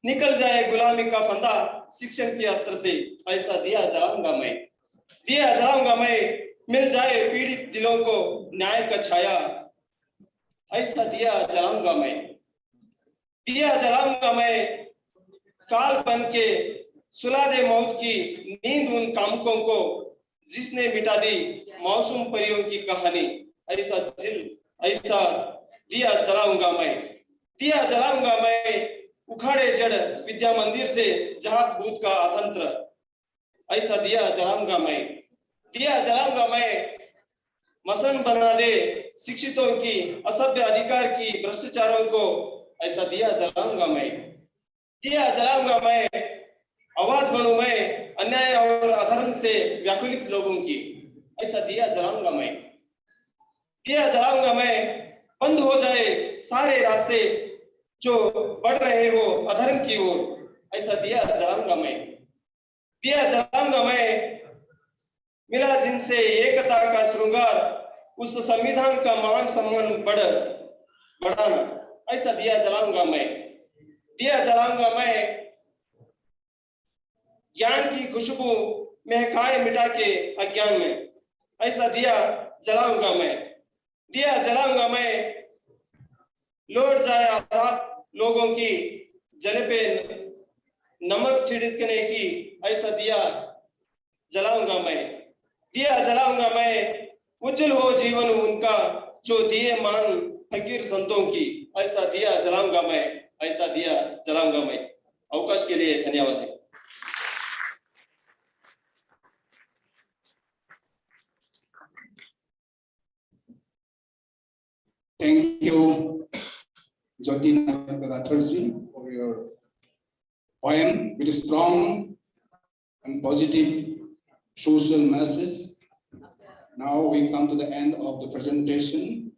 निकल जाए गुलामी का फंदा शिक्षण के अस्त्र से ऐसा दिया जलाऊंगा मैं दिया जलाऊंगा मैं मिल जाए पीड़ित दिलों को न्याय का छाया ऐसा दिया जलाऊंगा मैं दिया जलाऊंगा मैं काल बन के सुला दे मौत की नींद उन कामुकों को जिसने मिटा दी मौसम परियों की कहानी ऐसा दिया जलाऊंगा मैं दिया जलाऊंगा मैं उखाड़े जड़ विद्या मंदिर से जात भूत का अतंत्र ऐसा दिया जलाऊंगा मैं दिया जलाऊंगा मैं मसन बना दे शिक्षितों की असभ्य अधिकार की भ्रष्टाचारों को ऐसा दिया जलाऊंगा मैं दिया जलाऊंगा मैं आवाज बनूं मैं अन्याय और अधर्म से व्याकुलित लोगों की ऐसा दिया जलाऊंगा मैं दिया जलाऊंगा मैं बंद हो जाए सारे रास्ते जो बढ़ रहे हो अधर्म की ओर ऐसा दिया जलाऊंगा मैं दिया जलाऊंगा मैं मिला जिनसे एकता का श्रृंगार उस संविधान का मान सम्मान बढ़ाना ऐसा दिया जलाऊंगा मैं दिया जलाऊंगा मैं ज्ञान की खुशबू महकाए मिटा के अज्ञान में ऐसा दिया जलाऊंगा मैं दिया जलाऊंगा मैं लौट जाए आजाद लोगों की जले पे नमक छिड़कने की ऐसा दिया जलाऊंगा मैं दिया जलाऊंगा मैं उज्जवल हो जीवन उनका जो दिए मान फकीर संतों की ऐसा दिया जलाऊंगा मैं ऐसा दिया जलाऊंगा मैं अवकाश के लिए धन्यवाद। Thank you, Jotina Ratharji, for your poem, very strong and positive social message. Now we come to the end of the presentation.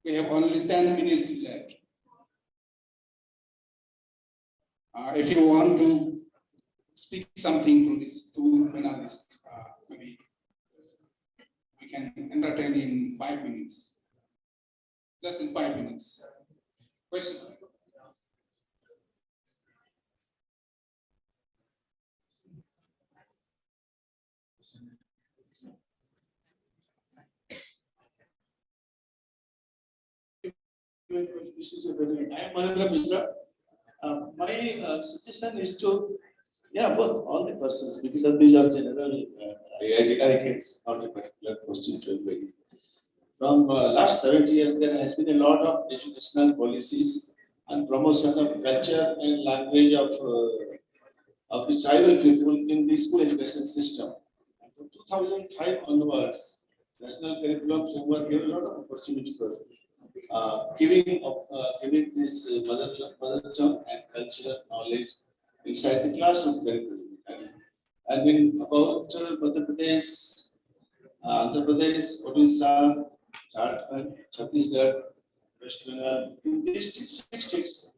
We have only 10 minutes left. If you want to speak something to these two panelists, maybe we can entertain in 5 minutes. Just in 5 minutes. Questions? this is a very. I am Mahendra Mishra. My suggestion is to, both all the persons, because these are general etiquettes, not a particular question to everybody. From last 70 years, there has been a lot of educational policies and promotion of culture and language of the tribal people in the school education system. And from 2005 onwards, national curriculum framework gave a lot of opportunity for giving this mother tongue and cultural knowledge inside the classroom curriculum. And in about Madhya Pradesh, Andhra Pradesh, Odisha, Jharkhand, Chhattisgarh, West Bengal, in these six states,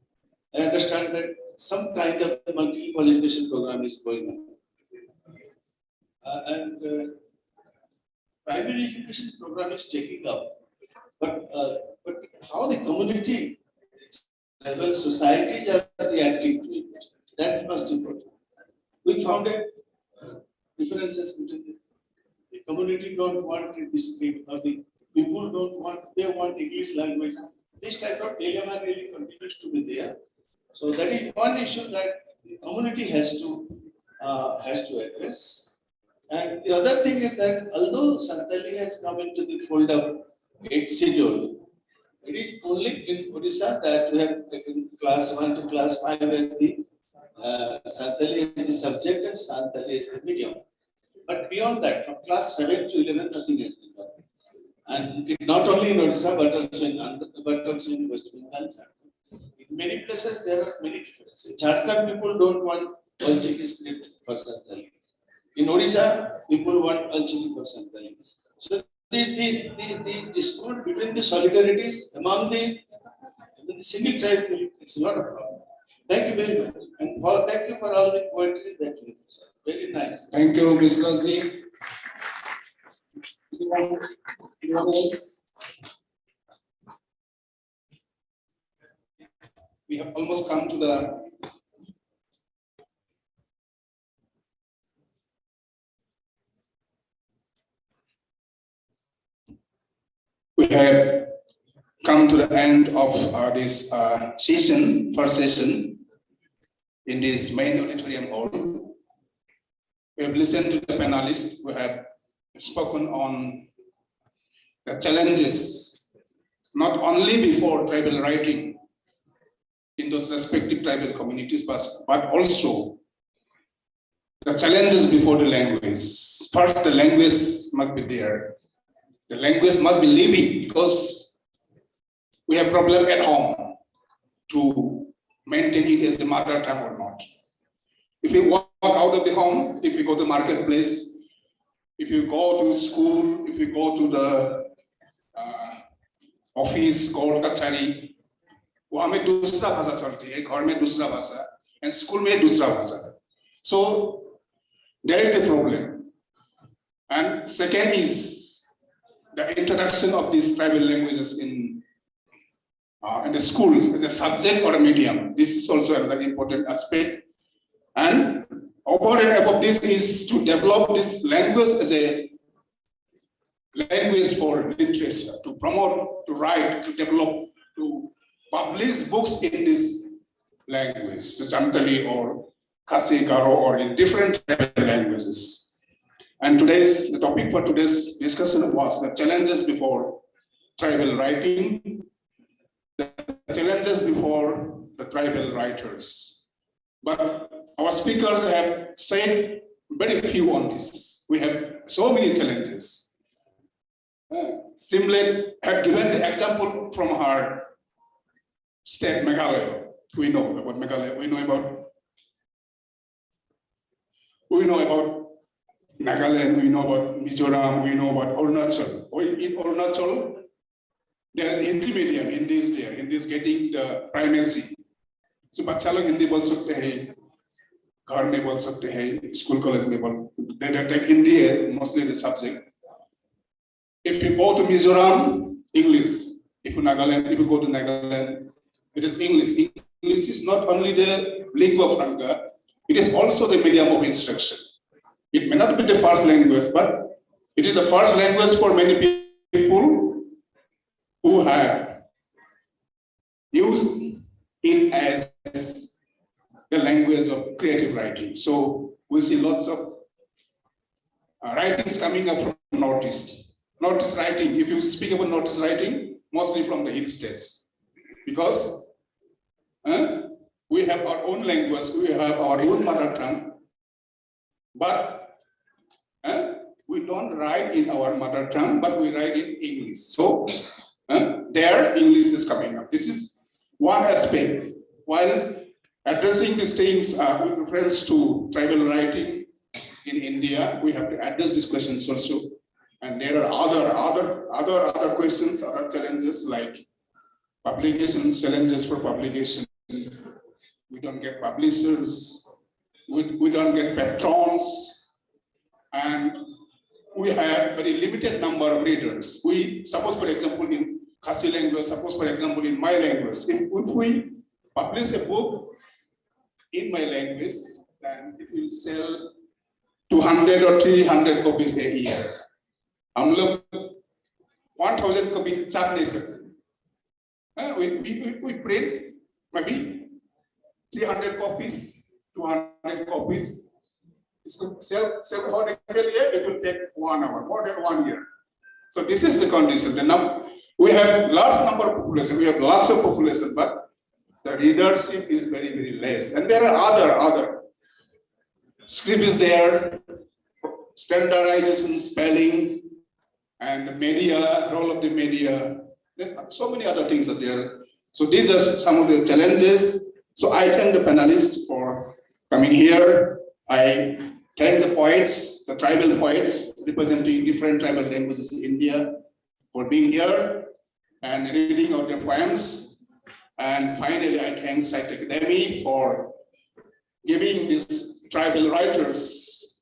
I understand that some kind of multi-level education program is going on. And primary education program is taking up. But how the community as well as societies are reacting to it, that is most important. We found differences between the community don't want this script, or the people don't want, they want English language. This type of dilemma really continues to be there. So that is one issue that the community has to address. And the other thing is that although Santali has come into the fold of 8th schedule, it is only in Odisha that we have taken class 1 to class 5 as the Santali is the subject and Santali is the medium. But beyond that, from class 7 to 11, nothing has been done. And it not only in Odisha, but also in West Bengal. In many places, there are many differences. Jharkhand people don't want Alchiki script for Santali. In Odisha, people want Alchiki for Santali. So the discord between the solidarities among the single tribe, it's a lot of problem. Thank you very much. And thank you for all the poetry that you have said. Very nice. Thank you, Mr. Z. Anyone else? We have almost come to the end of this first session in this main auditorium hall. We have listened to the panelists who have spoken on the challenges, not only before tribal writing in those respective tribal communities, but also the challenges before the language. First, the language must be there. The language must be living, because we have problem at home to maintain it as the mother tongue or not. If you walk out of the home, if you go to marketplace, if you go to school, if you go to the office, court, kachari, वहाँ में दूसरा भाषा चलती है, घर में दूसरा भाषा, and school में दूसरा भाषा. So there is the problem. And second is the introduction of these tribal languages in the schools as a subject or a medium. This is also another important aspect. And over and above this is to develop this language as a language for literature, to promote, to write, to develop, to publish books in this language, the Santali or Khasi, Garo, or in different languages. And the topic for today's discussion was the challenges before tribal writing, the challenges before the tribal writers. But our speakers have said very few on this. We have so many challenges. Stimlet have given the example from her state, Meghalaya. We know about Meghalaya. We know about Nagaland. We know about Mizoram. We know about Arunachal. In Arunachal, there is Hindi medium. Hindi is there. Hindi is getting the primacy. So बच्चा लोग हिंदी बोल सकते हैं, घर में बोल सकते हैं, school college में बोल. They take Hindi mostly the subject. If you go to Mizoram, English. If you go to Nagaland, it is English. English is not only the lingua franca, it is also the medium of instruction. It may not be the first language, but it is the first language for many people who have use it as the language of creative writing. So we see lots of writings coming up from Northeast. Northeast writing, if you speak about Northeast writing, mostly from the hill states, because we have our own language, we have our own mother tongue, but we don't write in our mother tongue, but we write in English. So there English is coming up. This is one aspect. While addressing these things with reference to tribal writing in India, we have to address these questions also. And there are other questions, other challenges like publications, challenges for publication. We don't get publishers, we don't get patrons, and we have very limited number of readers. We suppose, for example, in Khasi language, suppose, for example, in my language, if we publish a book in my language, then it will sell 200 or 300 copies a year. हम लोग 1000 copy छाप नहीं सकते. We print maybe 300 copies, 200 copies. इसको sell होने के लिए it will take 1 hour, more than 1 year. So this is the condition. The now we have large number of population, we have lots of population, but the readership is very, very less. And there are other script is there, standardization, spelling, and the media, role of the media. So many other things are there. So these are some of the challenges. So I thank the panelists for coming here. I thank the poets, the tribal poets representing different tribal languages in India for being here and reading out their poems. And finally, I thank Site Academy for giving these tribal writers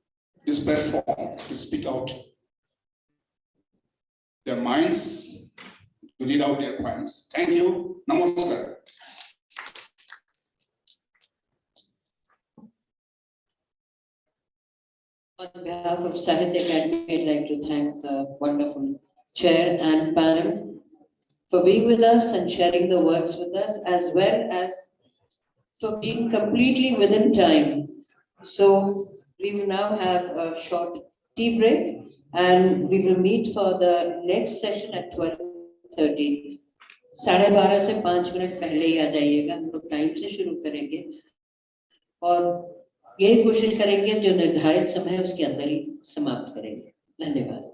this platform to speak out their minds, to read out their poems. Thank you. Namaskar. On behalf of Sahitya Academy, I'd like to thank the wonderful chair and panel for being with us and sharing the works with us, as well as for being completely within time. So we will now have a short tea break, and we will meet for the next session at 12:30. 12:30 से 5 minute पहले ही आ जाइएगा. हम लोग time से शुरू करेंगे और यही कोशिश करेंगे जो निर्धारित समय है उसके अंदर ही समाप्त करेंगे. धन्यवाद.